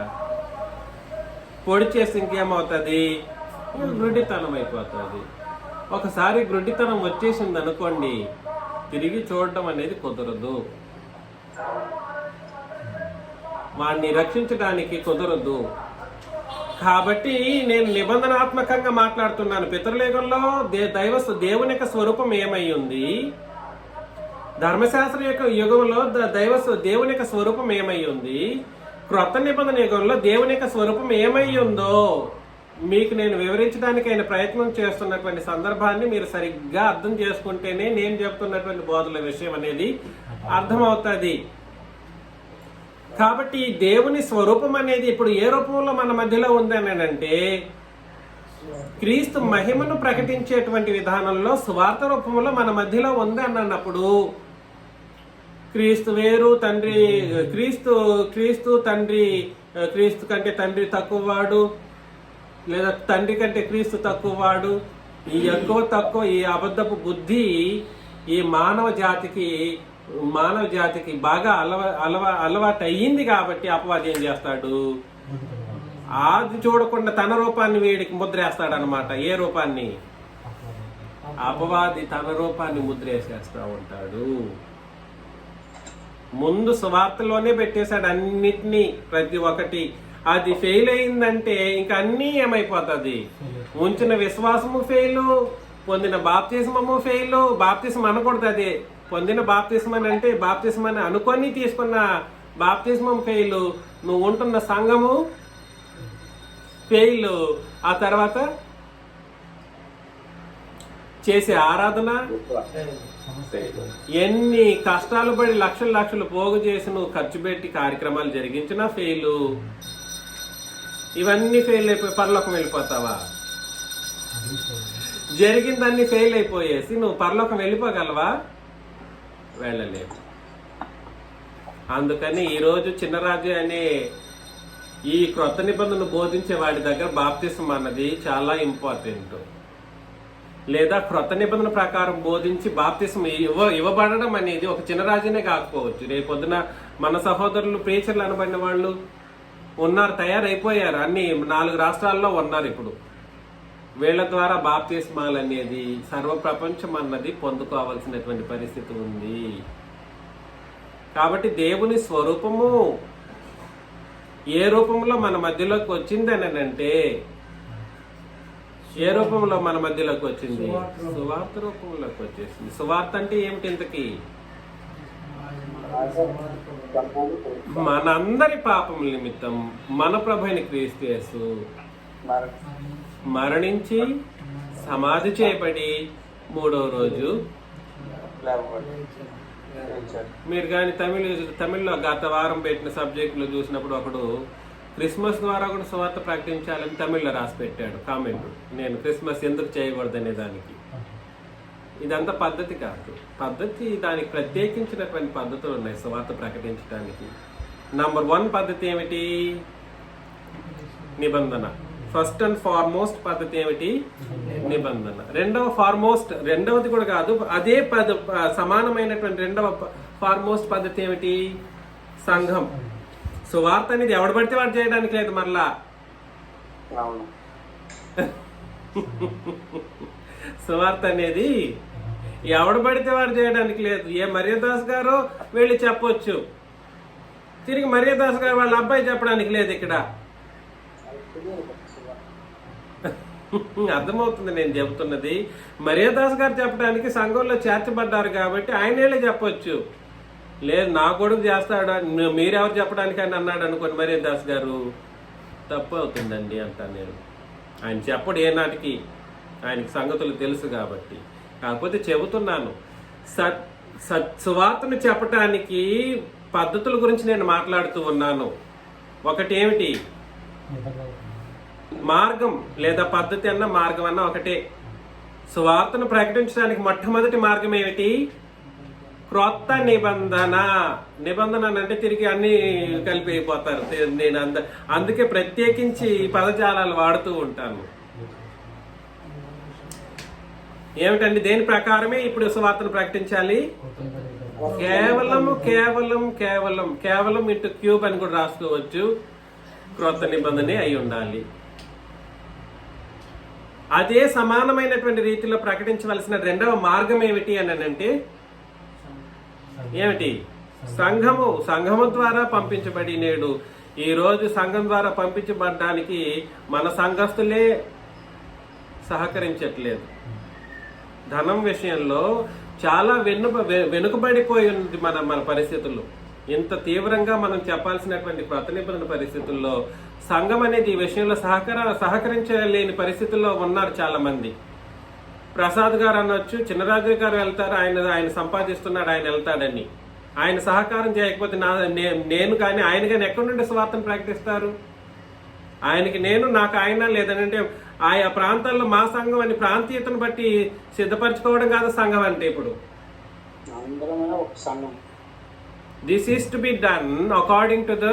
పొడి చేసి ఇంకేమవుతుంది? గ్రుడ్డితనం అయిపోతుంది. ఒకసారి గ్రుడ్డితనం వచ్చేసింది అనుకోండి, తిరిగి చూడడం అనేది కుదరదు. వాడిని రక్షించడానికి కుదరదు. కాబట్టి నేను నిబంధనాత్మకంగా మాట్లాడుతున్నాను. పితృలేఖంలో దేవుని యొక్క స్వరూపం ఏమై ఉంది, ధర్మశాస్త్ర యొక్క యుగంలో దేవుని యొక్క స్వరూపం ఏమై ఉంది, క్రొత్త నిబంధన యుగంలో దేవుని యొక్క స్వరూపం ఏమై ఉందో మీకు నేను వివరించడానికి ఆయన ప్రయత్నం చేస్తున్నటువంటి సందర్భాన్ని మీరు సరిగ్గా అర్థం చేసుకుంటేనే నేను చెప్తున్నటువంటి బోధల విషయం అనేది అర్థమవుతుంది. కాబట్టి దేవుని స్వరూపం అనేది ఇప్పుడు ఏ రూపంలో మన మధ్యలో ఉందని అంటే, క్రీస్తు మహిమను ప్రకటించేటువంటి విధానంలో స్వార్థ రూపంలో మన మధ్యలో ఉంది అని అన్నప్పుడు, క్రీస్తు వేరు, క్రీస్తు కంటే తండ్రి తక్కువ వాడు, లేదా తండ్రి కంటే క్రీస్తు తక్కువ వాడు, ఈ ఎక్కువ తక్కువ ఈ అబద్ధపు బుద్ధి ఈ మానవ జాతికి బాగా అలవాటు అయ్యింది. కాబట్టి అపవాది ఏం చేస్తాడు, అది చూడకుండా తన రూపాన్ని వీడికి ముద్రేస్తాడు అనమాట. ఏ రూపాన్ని? అపవాది తన రూపాన్ని ముద్రేసేస్తా ఉంటాడు. ముందు సువార్తలోనే పెట్టేశాడు అన్నిటినీ, ప్రతి ఒక్కటి. అది ఫెయిల్ అయిందంటే ఇంకా అన్నీ ఏమైపోతుంది? ఉంచిన విశ్వాసము ఫెయిల్, పొందిన బాప్తిస్మము ఫెయిల్. బాప్తిస్మం అనకూడదు, అదే పొందిన బాప్తిస్మం అంటే బాప్తిస్మం అని అనుకొని తీసుకున్న బాప్తిస్మం ఫెయిల్, నువ్వు ఉంటున్న సంఘము ఫెయిల్, ఆ తర్వాత చేసే ఆరాధన, ఎన్ని కష్టాలు పడి లక్షలు పోగు చేసి నువ్వు ఖర్చు పెట్టి కార్యక్రమాలు జరిగించినా ఫెయిల్. ఇవన్నీ ఫెయిల్ అయిపోయి పరలోకం వెళ్ళిపోతావా? జరిగిందన్నీ ఫెయిల్ అయిపోయేసి నువ్వు పరలోకం వెళ్ళిపోగలవా? వెళ్ళలేవు. అందుకని ఈరోజు చిన్నరాజు అనే ఈ క్రొత్త నిబంధనను బోధించే వాడి దగ్గర బాప్తిస్మం అన్నది చాలా ఇంపార్టెంట్. లేదా క్రొత్త నిబంధన ప్రకారం బోధించి బాప్తిస్మం ఇవ్వబడడం అనేది ఒక చిన్నరాజునే కాకపోవచ్చు. రేపొద్దున మన సహోదరులు ప్రీచర్లు అనబడిన వాళ్ళు ఉన్నారు, తయారైపోయారు, అన్ని 4 రాష్ట్రాల్లో ఉన్నారు ఇప్పుడు. వీళ్ళ ద్వారా బాప్తిస్మాలు అనేది సర్వప్రపంచం అన్నది పొందుకోవాల్సినటువంటి పరిస్థితి ఉంది. కాబట్టి దేవుని స్వరూపము ఏ రూపంలో మన మధ్యలోకి వచ్చిందని అంటే, ఏ రూపంలో మన మధ్యలోకి వచ్చింది? సువార్త రూపంలోకి వచ్చేసింది. సువార్త అంటే ఏమిటి ఇంతకీ? మనందరి పాపముల నిమిత్తం మన ప్రభువైన క్రీస్తు యేసు మరణించి సమాధి చేయబడి 3వ రోజు. మీరు కానీ తమిళ్లో గత వారం పెట్టిన సబ్జెక్టులు చూసినప్పుడు ఒకడు క్రిస్మస్ ద్వారా కూడా సువార్త ప్రకటించాలని తమిళ్లో రాసి పెట్టాడు కామెంట్. నేను క్రిస్మస్ ఎందుకు చేయకూడదనే దానికి. ఇదంతా పద్ధతి కాదు. పద్ధతి, దానికి ప్రత్యేకించినటువంటి పద్ధతులు ఉన్నాయి సువార్త ప్రకటించడానికి. నంబర్ 1 పద్ధతి ఏమిటి? నిబంధన. ఫస్ట్ అండ్ ఫార్మోస్ట్ పద్ధతి ఏమిటి? నిబంధన. రెండవది కూడా కాదు, అదే సమానమైనటువంటి రెండవ ఫార్మోస్ట్ పద్ధతి ఏమిటి? సంఘం. సువార్త అనేది ఎవడు పడితే వాడు చేయడానికి లేదు. మరలా సువార్త అనేది ఎవడు పడితే వాడు చేయడానికి లేదు. ఏ మరియదాస్ గారు వెళ్ళి చెప్పొచ్చు, తిరిగి మరియదాస్ గారు వాళ్ళ అబ్బాయి చెప్పడానికి లేదు. ఇక్కడ అర్థమవుతుంది నేను చెబుతున్నది. మరియదాస్ గారు చెప్పడానికి సంఘంలో చేర్చబడ్డారు కాబట్టి ఆయనేళ్ళే చెప్పొచ్చు. లేదు నా కొడుకు చేస్తాడు, మీరెవరు చెప్పడానికి అని అన్నాడు అనుకోని మరియదాస్ గారు, తప్పు అవుతుందండి అంటాను నేను. ఆయన చెప్పడు ఏనాటికి, ఆయనకి సంగతులు తెలుసు కాబట్టి. కాకపోతే చెబుతున్నాను, సువార్తను చెప్పటానికి పద్ధతుల గురించి నేను మాట్లాడుతూ ఉన్నాను. ఒకటి ఏమిటి? మార్గం లేదా పద్ధతి అన్న మార్గం అన్న ఒకటే. సువార్తను ప్రకటించడానికి మొట్టమొదటి మార్గం ఏమిటి? క్రొత్త నిబంధన. నిబంధన అంటే తిరిగి అన్ని కలిపి అయిపోతారు. నేను అందుకే ప్రత్యేకించి పదజాలాలు వాడుతూ ఉంటాను. ఏమిటండి? దేని ప్రకారమే ఇప్పుడు సువార్తను ప్రకటించాలి? కేవలం ఇంటూ క్యూబ్ అని కూడా రాసుకోవచ్చు. క్రొత్త నిబంధనే అయి ఉండాలి. అదే సమానమైనటువంటి రీతిలో ప్రకటించవలసిన రెండవ మార్గం ఏమిటి అని అంటే ఏమిటి? సంఘము ద్వారా పంపించబడి, నేడు ఈ రోజు సంఘం ద్వారా పంపించబడడానికి మన సంఘస్థులే సహకరించట్లేదు. ధనం విషయంలో చాలా వెనుకబడిపోయి ఉంది మన పరిస్థితులు. ఇంత తీవ్రంగా మనం చెప్పాల్సినటువంటి క్రొత్త నిబంధన పరిస్థితుల్లో సంఘం అనేది ఈ విషయంలో సహకరించలేని పరిస్థితుల్లో ఉన్నారు చాలా మంది. ప్రసాద్ గారు అనొచ్చు, చిన్నరాజు గారు వెళ్తారు, ఆయన సంపాదిస్తున్నాడు, ఆయన వెళ్తాడని. ఆయన సహకారం చేయకపోతే నేను కానీ ఆయన కానీ ఎక్కడి నుండి స్వార్థను ప్రకటిస్తారు? ఆయనకి నేను, నాకు ఆయన, లేదంటే ఆయా ప్రాంతాల్లో మా సంఘం అని ప్రాంతీయతను బట్టి సిద్ధపరచుకోవడం కాదు సంఘం అంటే. ఇప్పుడు this is to be done according to the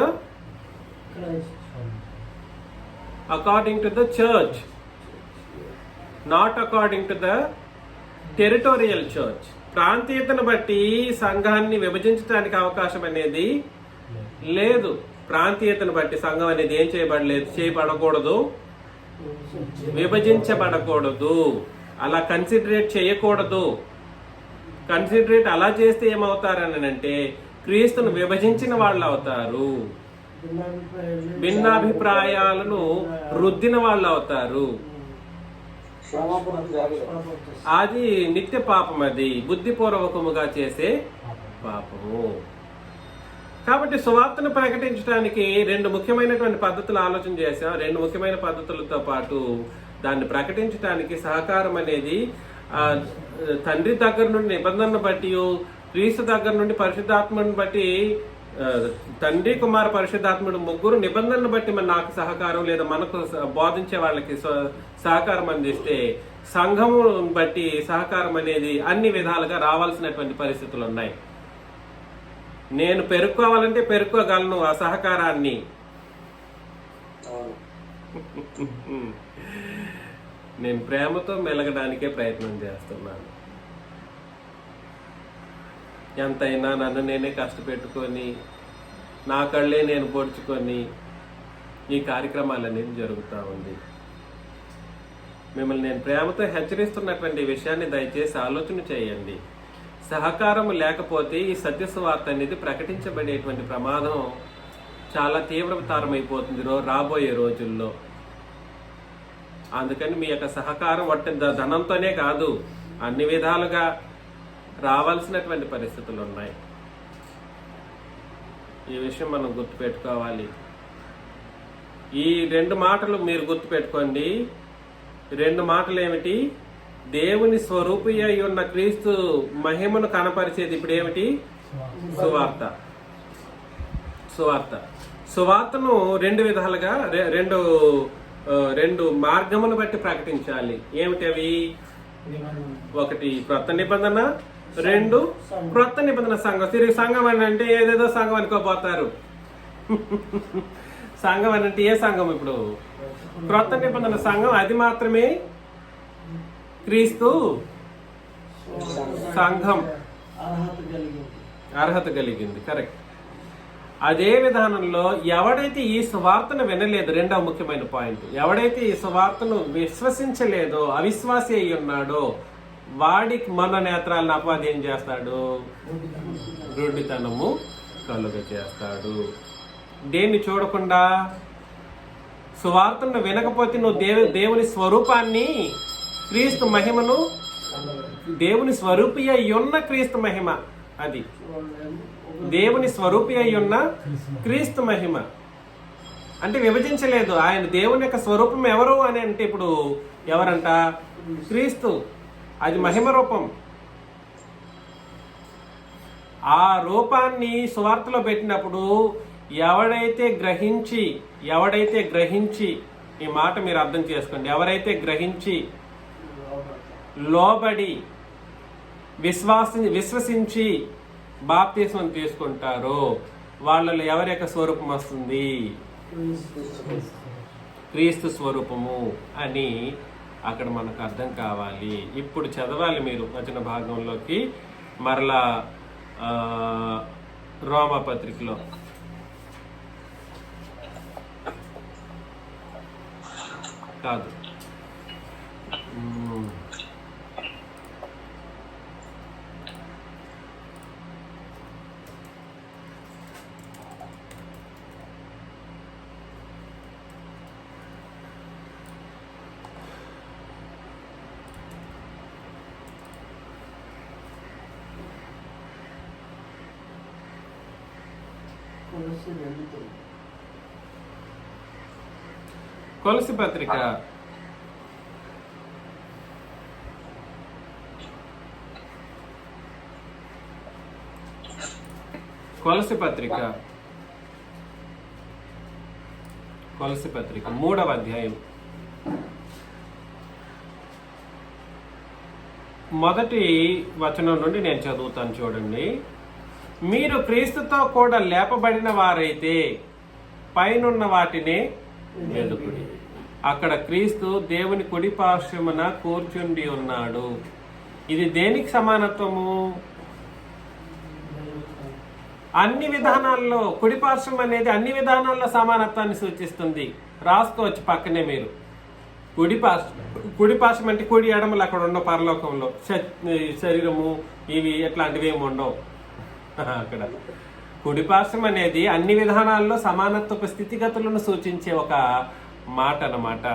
according to the church, not according to the territorial church. ప్రాంతీయతను బట్టి సంఘాన్ని విభజించడానికి అవకాశం అనేది లేదు. ప్రాంతీయతను బట్టి సంఘం అనేది ఏం చేయబడకూడదు, విభజించబడకూడదు, అలా కన్సిడరేట్ చేయకూడదు. కన్సిడరేట్ అలా చేస్తే ఏమవుతారని అంటే క్రీస్తును విభజించిన వాళ్ళు అవుతారు, భిన్నాభిప్రాయాలను రుద్దిన వాళ్ళు అవుతారు. అది నిత్య పాపం, అది బుద్ధిపూర్వకముగా చేసే పాపము. కాబట్టి సువార్తను ప్రకటించడానికి రెండు ముఖ్యమైనటువంటి పద్ధతులు ఆలోచన చేశాం. రెండు ముఖ్యమైన పద్ధతులతో పాటు దాన్ని ప్రకటించడానికి సహకారం అనేది తండ్రి దగ్గర నుండి నిబంధనను బట్టి, క్రీస్తు దగ్గర నుండి పరిశుద్ధాత్మను బట్టి, తండ్రి కుమార పరిశుద్ధాత్ముడు ముగ్గురు నిబంధనను బట్టి నాకు సహకారం లేదా మనకు బోధించే వాళ్ళకి సహకారం అందిస్తే సంఘము బట్టి సహకారం అనేది అన్ని విధాలుగా రావాల్సినటువంటి పరిస్థితులు ఉన్నాయి. నేను పెరుక్కోవాలంటే పెరుక్కోగలను ఆ సహకారాన్ని. నేను ప్రేమతో మెలగడానికే ప్రయత్నం చేస్తున్నాను. ఎంతైనా నన్ను నేనే కష్టపెట్టుకొని నా కళ్ళే నేను పొడుచుకొని ఈ కార్యక్రమాలు అనేది జరుగుతూ ఉంది. మిమ్మల్ని నేను ప్రేమతో హెచ్చరిస్తున్నటువంటి విషయాన్ని దయచేసి ఆలోచన చేయండి. సహకారం లేకపోతే ఈ సత్యసువార్త అనేది ప్రకటించబడేటువంటి ప్రమాదం చాలా తీవ్రతరమైపోతుంది రాబోయే రోజుల్లో. అందుకని మీ యొక్క సహకారం ధనంతోనే కాదు, అన్ని విధాలుగా రావాల్సినటువంటి పరిస్థితులు ఉన్నాయి. ఈ విషయం మనం గుర్తుపెట్టుకోవాలి. ఈ రెండు మాటలు మీరు గుర్తుపెట్టుకోండి. రెండు మాటలు ఏమిటి? దేవుని స్వరూపి అయి ఉన్న క్రీస్తు మహిమను కనపరిచేది ఇప్పుడు ఏమిటి? సువార్త. సువార్త సువార్తను రెండు విధాలుగా రెండు మార్గమును బట్టి ప్రకటించాలి. ఏమిటి అవి? ఒకటి క్రొత్త నిబంధన, రెండు క్రొత్త నిబంధన సంఘం. తిరిగి సంఘం అని అంటే ఏదేదో సంఘం అనుకోపోతారు. సంఘం అని అంటే ఏ సంఘం? ఇప్పుడు క్రొత్త నిబంధన సంఘం, అది మాత్రమే క్రీస్తు సంఘం అర్హత కలిగింది. కరెక్ట్. అదే విధానంలో ఎవడైతే ఈ సువార్తను వినలేదు, రెండవ ముఖ్యమైన పాయింట్, ఎవడైతే ఈ సువార్తను విశ్వసించలేదో, అవిశ్వాసి అయి ఉన్నాడో, వాడికి మన నేత్రాలను అపవాది ఏం చేస్తాడు? గుడ్డితనము కలుగ చేస్తాడు. దేన్ని చూడకుండా? సువార్తను వినకపోతే నువ్వు దేవుని స్వరూపాన్ని, క్రీస్తు మహిమను, దేవుని స్వరూపి అయి ఉన్న క్రీస్తు మహిమ, అది దేవుని స్వరూపి అయి ఉన్న క్రీస్తు మహిమ అంటే విభజించలేదు. ఆయన దేవుని యొక్క స్వరూపం ఎవరు అని అంటే ఇప్పుడు ఎవరంట? క్రీస్తు. అది మహిమ రూపం. ఆ రూపాన్ని సువార్తలో పెట్టినప్పుడు ఎవడైతే గ్రహించి ఈ మాట మీరు అర్థం చేసుకోండి, ఎవరైతే గ్రహించి లోబడి విశ్వసించి బాప్తిస్మం తీసుకుంటారో వాళ్ళలో ఎవరి యొక్క స్వరూపం వస్తుంది? క్రీస్తు స్వరూపము అని అక్కడ మనకు అర్థం కావాలి. ఇప్పుడు చదవాలి మీరు వచన భాగంలోకి మరలా రోమాపత్రికలో. కాదు, కొలసి పత్రిక కొలసి పత్రిక 3వ అధ్యాయం మొదటి వచనం నుండి నేను చదువుతాను, చూడండి. మీరు క్రీస్తుతో కూడా లేపబడిన వారైతే పైనున్న వాటినే వెదుకుడి. అక్కడ క్రీస్తు దేవుని కుడి పార్శ్వమున కూర్చుండి ఉన్నాడు. ఇది దేనికి సమానత్వము? అన్ని విధానాల్లో కుడి పార్శ్వం అనేది అన్ని విధానాల్లో సమానత్వాన్ని సూచిస్తుంది. రాసుకోవచ్చు పక్కనే మీరు. కుడి పార్శ్వం అంటే కుడి ఎడమలు అక్కడ ఉండవు. పరలోకంలో శరీరము ఇవి ఎట్లాంటివి ఏమి ఉండవు. అక్కడ కుడి పార్శ్వం అనేది అన్ని విధానాల్లో సమానత్వపు స్థితిగతులను సూచించే ఒక మాట అన్నమాట.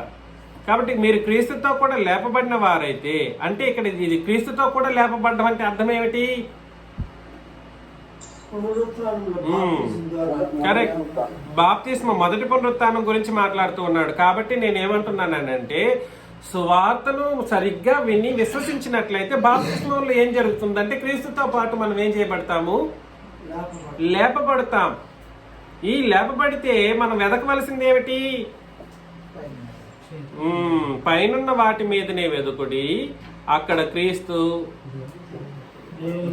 కాబట్టి మీరు క్రీస్తుతో కూడా లేపబడిన వారైతే, అంటే ఇక్కడ ఇది క్రీస్తుతో కూడా లేపబడ్డం అంటే అర్థం ఏమిటి? కరెక్ట్. బాప్తిస్మ మొదటి పునరుత్థానం గురించి మాట్లాడుతూ ఉన్నాడు. కాబట్టి నేను ఏమంటున్నానంటే, సువార్తను సరిగ్గా విని విశ్వసించినట్లయితే బాప్తిస్మంలో ఏం జరుగుతుందంటే క్రీస్తుతో పాటు మనం ఏం చేయబడతాము? లేపబడతాం. ఈ లేపబడితే మనం వెదకవలసింది ఏమిటి? పైనున్న వాటి మీదనే వెదుకుడి, అక్కడ క్రీస్తు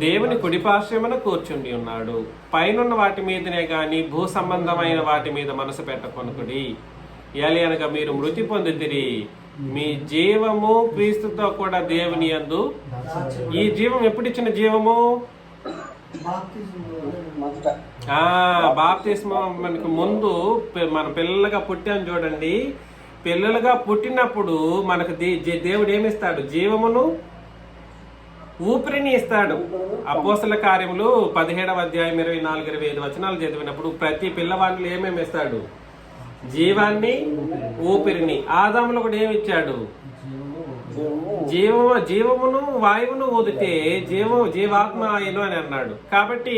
దేవుని కుడి పార్శ్వమున కూర్చుండి ఉన్నాడు. పైనున్న వాటి మీదనే గాని భూ సంబంధమైన వాటి మీద మనసు పెట్టకొనుకుడి. ఏలయనగా మీరు మృతి పొందితిరి, మీ జీవము క్రీస్తుతో కూడా దేవుని యందు. ఈ జీవం ఎప్పుడిచ్చిన జీవము? బాప్తిస్మం మనకు ముందు మన పిల్లలుగా పుట్టాం చూడండి. పిల్లలుగా పుట్టినప్పుడు మనకు దేవుడు ఏమిస్తాడు? జీవమును, ఊపిరిని ఇస్తాడు. అపోస్తల కార్యములు 17వ అధ్యాయం 24-25 వచనాలు చదివినప్పుడు ప్రతి పిల్లవాడిని ఏమేమి ఇస్తాడు? జీవాన్ని, ఊపిరిని. ఆదాములో కూడా ఏమి ఇచ్చాడు? జీవమును వాయువును ఊదితే జీవాత్మ అయిను అని అన్నాడు. కాబట్టి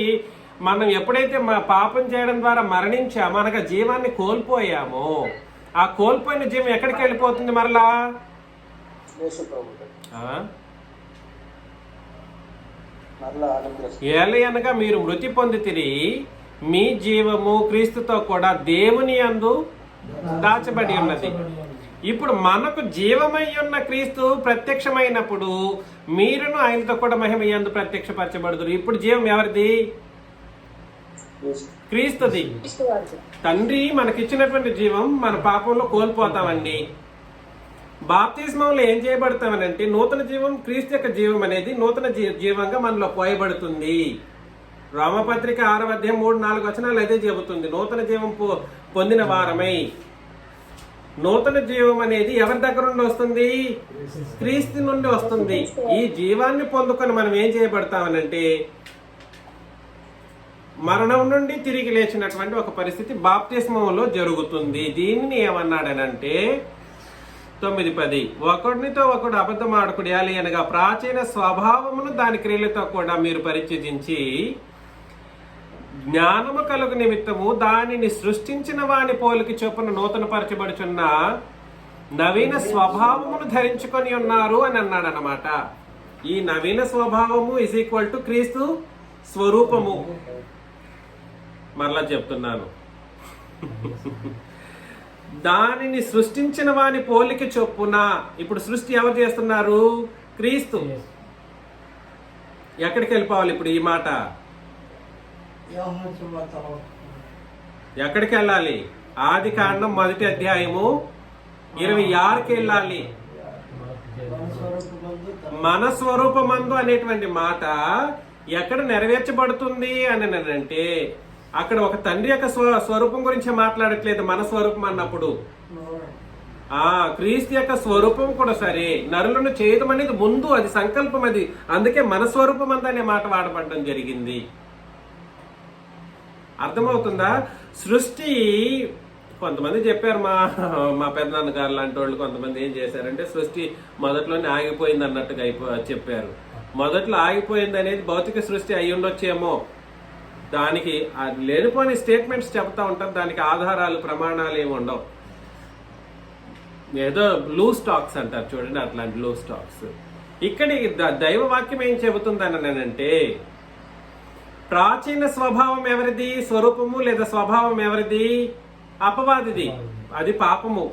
మనం ఎప్పుడైతే పాపం చేయడం ద్వారా మరణించామో, మనకు జీవాన్ని కోల్పోయామో, ఆ కోల్పోయిన జీవం ఎక్కడికి వెళ్ళిపోతుంది? మరలా ఏలయనగా మీరు మృతి పొందితిరి, మీ జీవము క్రీస్తుతో కూడా దేవుని యందు దాచబడి ఉన్నది. ఇప్పుడు మనకు జీవమై ఉన్న క్రీస్తు ప్రత్యక్షమైనప్పుడు మీరును ఆయనతో కూడా మహిమ యందు ప్రత్యక్షపరచబడుదురు. ఇప్పుడు జీవం ఎవరిది? క్రీస్తుది. తండ్రి మనకిచ్చినటువంటి జీవం మన పాపంలో కోల్పోతామండి. బాప్తిస్మంలో ఏం చేయబడతామనంటే నూతన జీవం, క్రీస్తు యొక్క జీవం అనేది నూతన జీవంగా మనలో పోయబడుతుంది. రోమపత్రిక 6వ అధ్యాయం 3-4 వచనాలు అదే చెబుతుంది. నూతన జీవం పొందిన వారమై. నూతన జీవం అనేది ఎవరి దగ్గర నుండి వస్తుంది? క్రీస్తు నుండి వస్తుంది. ఈ జీవాన్ని పొందుకొని మనం ఏం చేయబడతామనంటే మరణం నుండి తిరిగి లేచినటువంటి ఒక పరిస్థితి బాప్తిస్మంలో జరుగుతుంది. దీనిని ఏమన్నాడనంటే 9-10 ఒకడినితో ఒకడు అబద్ధం ఆడుకుడి అనగా ప్రాచీన స్వభావమును దాని క్రియలతో కూడా మీరు పరిచయించి జ్ఞానము కలుగు నిమిత్తము దానిని సృష్టించిన వాని పోలికి చొప్పున నూతన పరచబడుచున్న నవీన స్వభావమును ధరించుకొని ఉన్నారు అని అన్నాడు అన్నమాట. ఈ నవీన స్వభావము = క్రీస్తు స్వరూపము. మరలా చెప్తున్నాను, దానిని సృష్టించిన వాని పోలికి చొప్పున. ఇప్పుడు సృష్టి ఎవరు చేస్తున్నారు? క్రీస్తు. ఎక్కడికి వెళ్ళిపోవాలి ఇప్పుడు ఈ మాట? ఎక్కడికి వెళ్ళాలి? ఆదికాండం 1వ అధ్యాయము 26కి వెళ్ళాలి. మన స్వరూపమందు అనేటువంటి మాట ఎక్కడ నెరవేర్చబడుతుంది అని అంటే అక్కడ ఒక తండ్రి యొక్క స్వరూపం గురించి మాట్లాడట్లేదు. మన స్వరూపం అన్నప్పుడు క్రీస్తు యొక్క స్వరూపం కూడా సరే, నరులను చేయడం అనేది ముందు అది సంకల్పం. అది అందుకే మన స్వరూపం అనే మాట వాడబడడం జరిగింది. అర్థమవుతుందా? సృష్టి కొంతమంది చెప్పారు, మా పెద్దనాన్నగారు లాంటి వాళ్ళు కొంతమంది ఏం చేశారంటే సృష్టి మొదట్లోనే ఆగిపోయింది అన్నట్టుగా చెప్పారు. మొదట్లో ఆగిపోయింది అనేది భౌతిక సృష్టి అయి ఉండొచ్చేమో. దానికి లేనిపోని స్టేట్మెంట్స్ చెప్తా ఉంటారు. దానికి ఆధారాలు, ప్రమాణాలు ఏమి ఉండవు. ఏదో లూజ్ టాక్స్ అంటారు చూడండి, అట్లాంటి లూజ్ టాక్స్. ఇక్కడ దైవ వాక్యం ఏం చెబుతుందని అంటే ప్రాచీన స్వభావం ఎవరిది? స్వరూపము లేదా స్వభావం ఎవరిది? అపవాదిది. అది పాపము.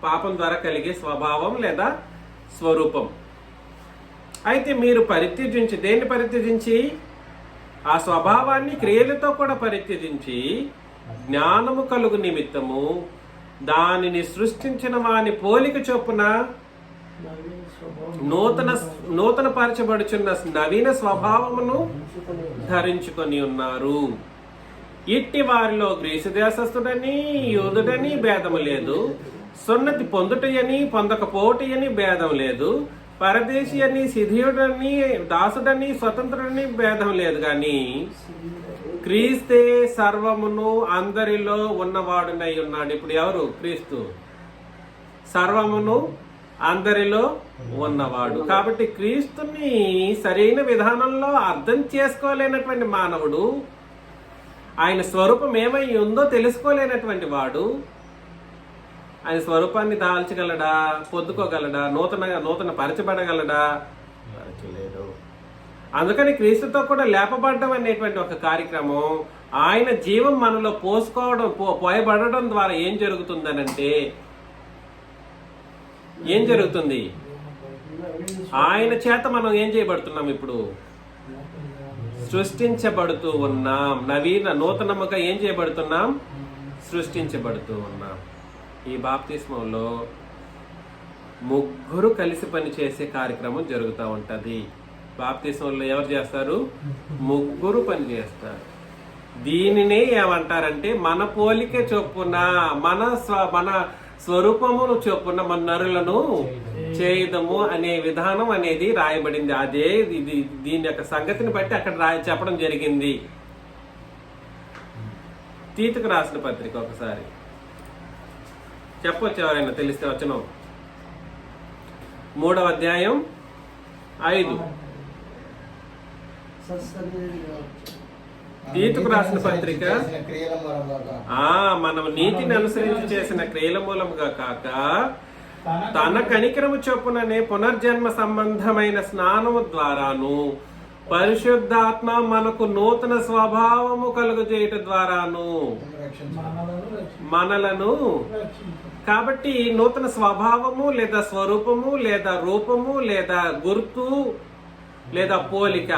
పాపం ద్వారా కలిగే స్వభావం లేదా స్వరూపం. అయితే మీరు పరిత్యజించి, దేన్ని పరిత్యజించి? ఆ స్వభావాన్ని క్రియలతో కూడా పరిత్యజించి జ్ఞానము కలుగు నిమిత్తము దానిని సృష్టించిన వాని పోలిక చొప్పున నూతన పరచబడుచున్న నవీన స్వభావమును ధరించుకొని ఉన్నారు. ఇట్టి వారిలో గ్రీసు దేశస్థుడని యూదుడని భేదము లేదు, సున్నతి పొందుటయని పొందకపోవటయని భేదం లేదు, పరదేశి అని సిధియుడని దాసుడని స్వతంత్రుడని భేదం లేదు. గాని క్రీస్తే సర్వమును అందరిలో ఉన్నవాడునై ఉన్నాడు. ఇప్పుడు ఎవరు? క్రీస్తు సర్వమును అందరిలో ఉన్నవాడు. కాబట్టి క్రీస్తుని సరైన విధానంలో అర్థం చేసుకోలేనటువంటి మానవుడు, ఆయన స్వరూపం ఏమై ఉందో తెలుసుకోలేనటువంటి వాడు ఆయన స్వరూపాన్ని దాల్చగలడా? పొందుకోగలడా? నూతన పరచబడగలడా? పరచలేడు. అందుకని క్రీస్తుతో కూడా లేపబడ్డం అనేటువంటి ఒక కార్యక్రమం, ఆయన జీవం మనలో పోయబడడం ద్వారా ఏం జరుగుతుందనంటే, ఏం జరుగుతుంది? ఆయన చేత మనం ఏం చేయబడుతున్నాం? ఇప్పుడు సృష్టించబడుతూ ఉన్నాం. నూతనముగా ఏం చేయబడుతున్నాం? సృష్టించబడుతూ ఉన్నాం. ఈ బాప్తిస్మంలో ముగ్గురు కలిసి పనిచేసే కార్యక్రమం జరుగుతూ ఉంటది. బాప్తిస్మంలో ఎవరు చేస్తారు? ముగ్గురు పని చేస్తారు. దీనినే ఏమంటారంటే, మన పోలిక చొప్పున మన స్వరూపమును చొప్పున మన నరులను చేయుదము అనే విధానం అనేది రాయబడింది. అదే దీని యొక్క సంగతిని బట్టి అక్కడ చెప్పడం జరిగింది. తీతుకు రాసిన పత్రిక ఒకసారి చెప్పొచ్చు, ఎవరైనా తెలిస్తే వచనం 3వ అధ్యాయం 5. తీతుకు రాసిన పత్రిక, మనం నీతిని అనుసరించి చేసిన క్రియల మూలముగా కాక తన కనికరము చొప్పుననే పునర్జన్మ సంబంధమైన స్నానము ద్వారాను పరిశుద్ధాత్మ మనకు నూతన స్వభావము కలుగజేయట ద్వారాను మనలను. కాబట్టి నూతన స్వభావము లేదా స్వరూపము లేదా రూపము లేదా గుర్తు లేదా పోలిక,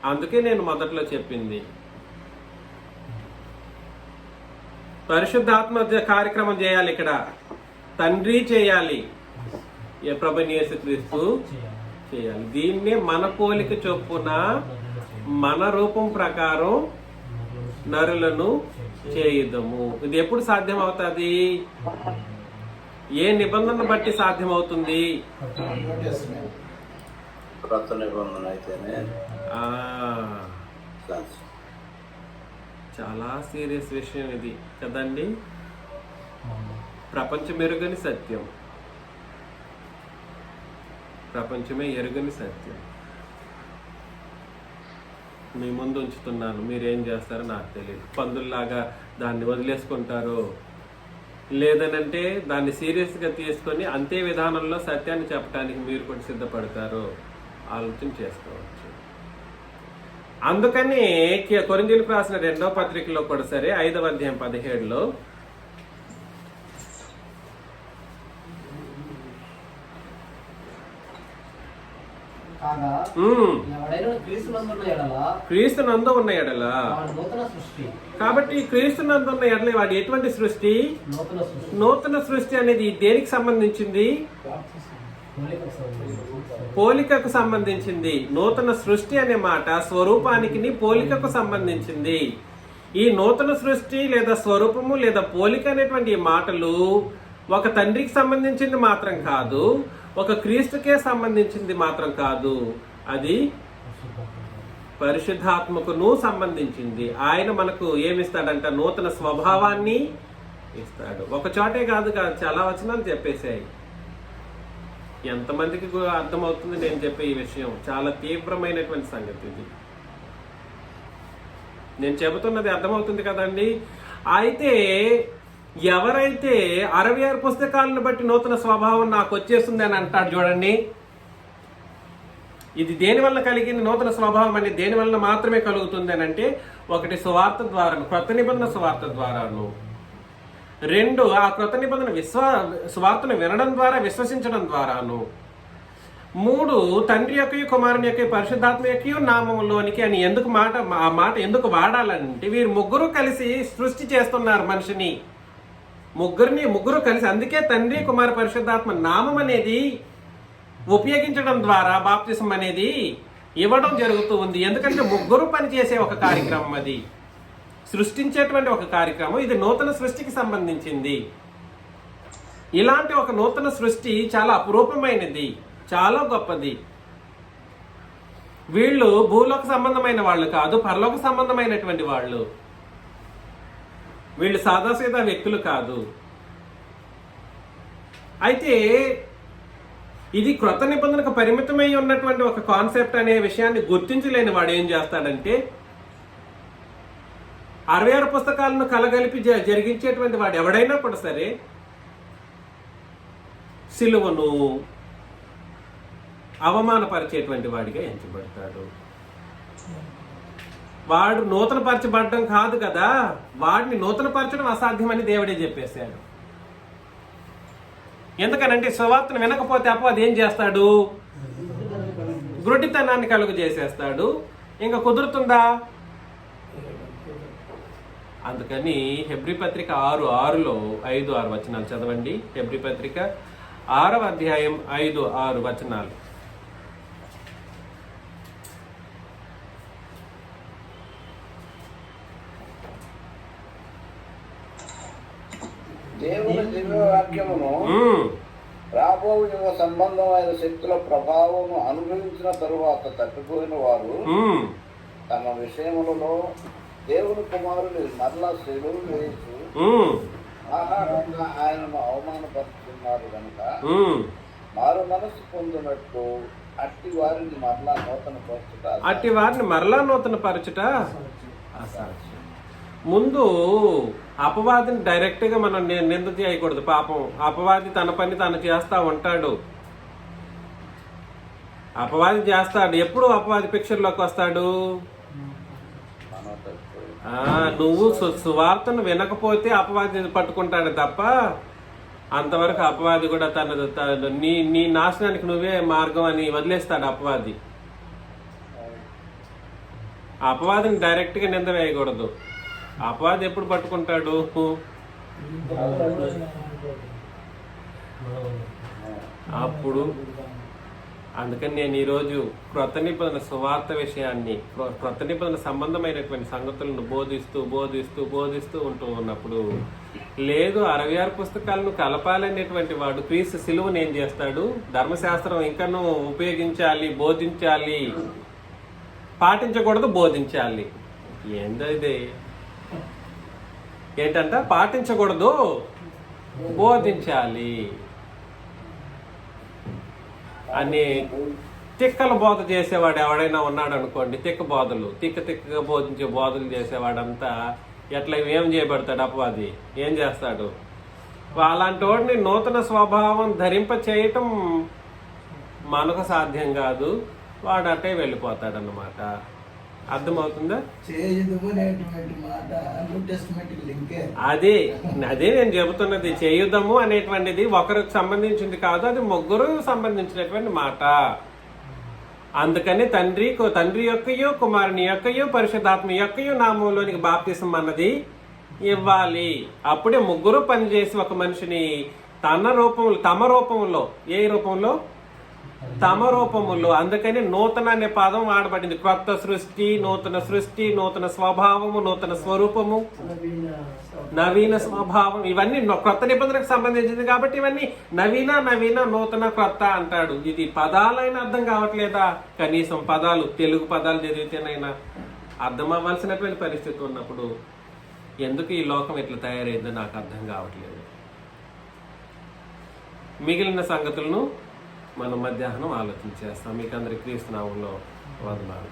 అందుకే నేను మొదట్లో చెప్పింది పరిశుద్ధాత్మ కార్యక్రమం చేయాలి. ఇక్కడ తండ్రి చేయాలి, ప్రభువైన యేసుక్రీస్తు చేయాలి. దీన్నే మన పోలిక చొప్పున మన రూపం ప్రకారం నరులను చేయుదము. ఇది ఎప్పుడు సాధ్యం అవుతుంది? ఏ నిబంధన బట్టి సాధ్యం అవుతుంది? చాలా సీరియస్ విషయం ఇది కదండి. ప్రపంచమెరుగని సత్యం, ప్రపంచమే ఎరుగని సత్యం మీ ముందు ఉంచుతున్నాను. మీరేం చేస్తారో నాకు తెలియదు. పందుల్లాగా దాన్ని వదిలేసుకుంటారో లేదనంటే దాన్ని సీరియస్గా తీసుకొని అంతే విధానంలో సత్యాన్ని చెప్పడానికి మీరు కూడా సిద్ధపడతారో ఆలోచన చేసుకోవచ్చు. అందుకని కొరింథీయులకు రాసిన 2వ పత్రికలో కూడా సరే 5వ అధ్యాయం 17లో క్రీస్తునందు ఉన్న ఎడల, కాబట్టి క్రీస్తునందు ఉన్న ఎడల వాడి ఎటువంటి సృష్టి? నూతన సృష్టి అనేది దేనికి సంబంధించింది? పోలికకు సంబంధించింది. నూతన సృష్టి అనే మాట స్వరూపానికి పోలికకు సంబంధించింది. ఈ నూతన సృష్టి లేదా స్వరూపము లేదా పోలిక అనేటువంటి మాటలు ఒక తండ్రికి సంబంధించింది మాత్రం కాదు, ఒక క్రీస్తుకే సంబంధించింది మాత్రం కాదు, అది పరిశుద్ధాత్మకును సంబంధించింది. ఆయన మనకు ఏమిస్తాడంట? నూతన స్వభావాన్ని ఇస్తాడు. ఒక చోటే కాదు, చాలా వచనాలు చెప్పేశాయి. ఎంతమందికి అర్థమవుతుంది నేను చెప్పే ఈ విషయం? చాలా తీవ్రమైనటువంటి సంగతి ఇది. నేను చెబుతున్నది అర్థమవుతుంది కదండి. అయితే ఎవరైతే 66 పుస్తకాలను బట్టి నూతన స్వభావం నాకు వచ్చేస్తుంది అని అంటాడు చూడండి, ఇది దేని వల్ల కలిగింది? నూతన స్వభావం అనేది దేని వల్ల మాత్రమే కలుగుతుంది అని అంటే, 1 సువార్త ద్వారా, క్రొత్త నిబంధన సువార్త ద్వారాను, 2 ఆ క్రొత్త నిబంధన సువార్తను వినడం ద్వారా, విశ్వసించడం ద్వారాను, 3 తండ్రి యొక్క కుమారుని యొక్క పరిశుద్ధాత్మ యొక్క నామములోనికి అని ఆ మాట ఎందుకు వాడాలంటే, వీరు ముగ్గురు కలిసి సృష్టి చేస్తున్నారు మనిషిని. ముగ్గురు కలిసి, అందుకే తండ్రి కుమార పరిశుద్ధాత్మ నామం అనేది ఉపయోగించడం ద్వారా బాప్తిసం అనేది ఇవ్వడం జరుగుతూ ఉంది. ఎందుకంటే ముగ్గురు పనిచేసే ఒక కార్యక్రమం, అది సృష్టించేటువంటి ఒక కార్యక్రమం. ఇది నూతన సృష్టికి సంబంధించింది. ఇలాంటి ఒక నూతన సృష్టి చాలా అపురూపమైనది, చాలా గొప్పది. వీళ్ళు భూలోక సంబంధమైన వాళ్ళు కాదు, పరలోక సంబంధమైనటువంటి వాళ్ళు. వీళ్ళు సాదాసీదా వ్యక్తులు కాదు. అయితే ఇది క్రొత్త నిబంధనకు పరిమితమై ఉన్నటువంటి ఒక కాన్సెప్ట్ అనే విషయాన్ని గుర్తించలేని వాడు ఏం చేస్తాడంటే 66 పుస్తకాలను కలగలిపి జరిగించేటువంటి వాడు ఎవడైనా కూడా సరే సిలువను అవమానపరిచేటువంటి వాడిగా ఎంచబడతాడు. వాడు నూతనపరచబడడం కాదు కదా, వాడిని నూతనపరచడం అసాధ్యమని దేవుడే చెప్పేశాడు. ఎందుకనంటే సువార్తను వినకపోతే అపవాది ఏం చేస్తాడు? గ్రుడ్డితనాన్ని కలుగు చేసేస్తాడు. ఇంకా కుదురుతుందా? అందుకని హెబ్రీ పత్రిక 6:6లో 5-6 వచనాలు చదవండి. హెబ్రీ పత్రిక 6వ అధ్యాయం 5-6 వచనాలు. దేవుని దివ్యవాక్యమును రాబో యుగ సంబంధమైన శక్తుల ప్రభావము అనుభవించిన తరువాత తప్పిపోయిన వారు తమ విషయములలో దేవుని కుమారుని మరలా శిలువ వేసి ఆహారంగా ఆయనను అవమానపరుచుతున్నారు కనుక మారు మనసు పొందినట్టు అట్టి వారిని మరలా నూతన పరచుట అసాధ్యం. ముందు అపవాదిని డైరెక్ట్ గా మనం నింద చేయకూడదు. పాపం అపవాది తన పని తను చేస్తా ఉంటాడు. అపవాది చేస్తాడు. ఎప్పుడు అపవాది పిక్చర్ లోకి వస్తాడు? నువ్వు సువార్తను వినకపోతే అపవాది పట్టుకుంటాడు తప్ప, అంతవరకు అపవాది కూడా నీ నాశనానికి నువ్వే మార్గం అని వదిలేస్తాడు అపవాది. అపవాదిని డైరెక్ట్ గా నింద వేయకూడదు. అపవాది ఎప్పుడు పట్టుకుంటాడు? అప్పుడు. అందుకని నేను ఈరోజు క్రొత్త నిబంధన సువార్త విషయాన్ని, క్రొత్త నిబంధన సంబంధమైనటువంటి సంగతులను బోధిస్తూ ఉంటూ ఉన్నప్పుడు, లేదు 66 పుస్తకాలను కలపాలనేటువంటి వాడు క్రీస్తు సిలువను ఏం చేస్తాడు? ధర్మశాస్త్రం ఇంకనూ ఉపయోగించాలి, బోధించాలి, పాటించకూడదు, బోధించాలి. ఏందది? ఏంటంట? పాటించకూడదు, బోధించాలి అని తిక్కల బోధ చేసేవాడు ఎవడైనా ఉన్నాడు అనుకోండి. తిక్కగా బోధించే బోధలు చేసేవాడంతా ఎట్లా ఏం చేయబడతాడు? అపవాది ఏం చేస్తాడు? అలాంటి వాడిని నూతన స్వభావం ధరింప చేయటం మనకు సాధ్యం కాదు. వాడు అట్టే వెళ్ళిపోతాడు అన్నమాట. అర్థమవుతుందా? అదే నేను చెబుతున్నది. చేయుదము అనేటువంటిది ఒకరికి సంబంధించింది కాదు, అది ముగ్గురు సంబంధించినటువంటి మాట. అందుకని తండ్రి యొక్కయో కుమారుని యొక్కయో పరిశుద్ధాత్మ యొక్కయో నామంలోనికి బాప్తిసం అన్నది ఇవ్వాలి. అప్పుడే ముగ్గురు పనిచేసి ఒక మనిషిని తమ రూపంలో, ఏ రూపంలో? తమ రూపములో. అందుకని నూతన అనే పదం వాడబడింది. క్రొత్త సృష్టి, నూతన స్వభావము, నూతన స్వరూపము, నవీన స్వభావం, ఇవన్నీ క్రొత్త నిబంధనకు సంబంధించింది కాబట్టి ఇవన్నీ నవీన నూతన క్రొత్త అంటాడు. ఇది పదాలైనా అర్థం కావట్లేదా? కనీసం తెలుగు పదాలు చదివితేనైనా అర్థం అవ్వాల్సినటువంటి పరిస్థితి ఉన్నప్పుడు ఎందుకు ఈ లోకం ఇట్లా తయారైందో నాకు అర్థం కావట్లేదు. మిగిలిన సంగతులను మనం మధ్యాహ్నం ఆలోచించేస్తాం. మీకు అందరికి క్రీస్తు నామంలో వందనాలు.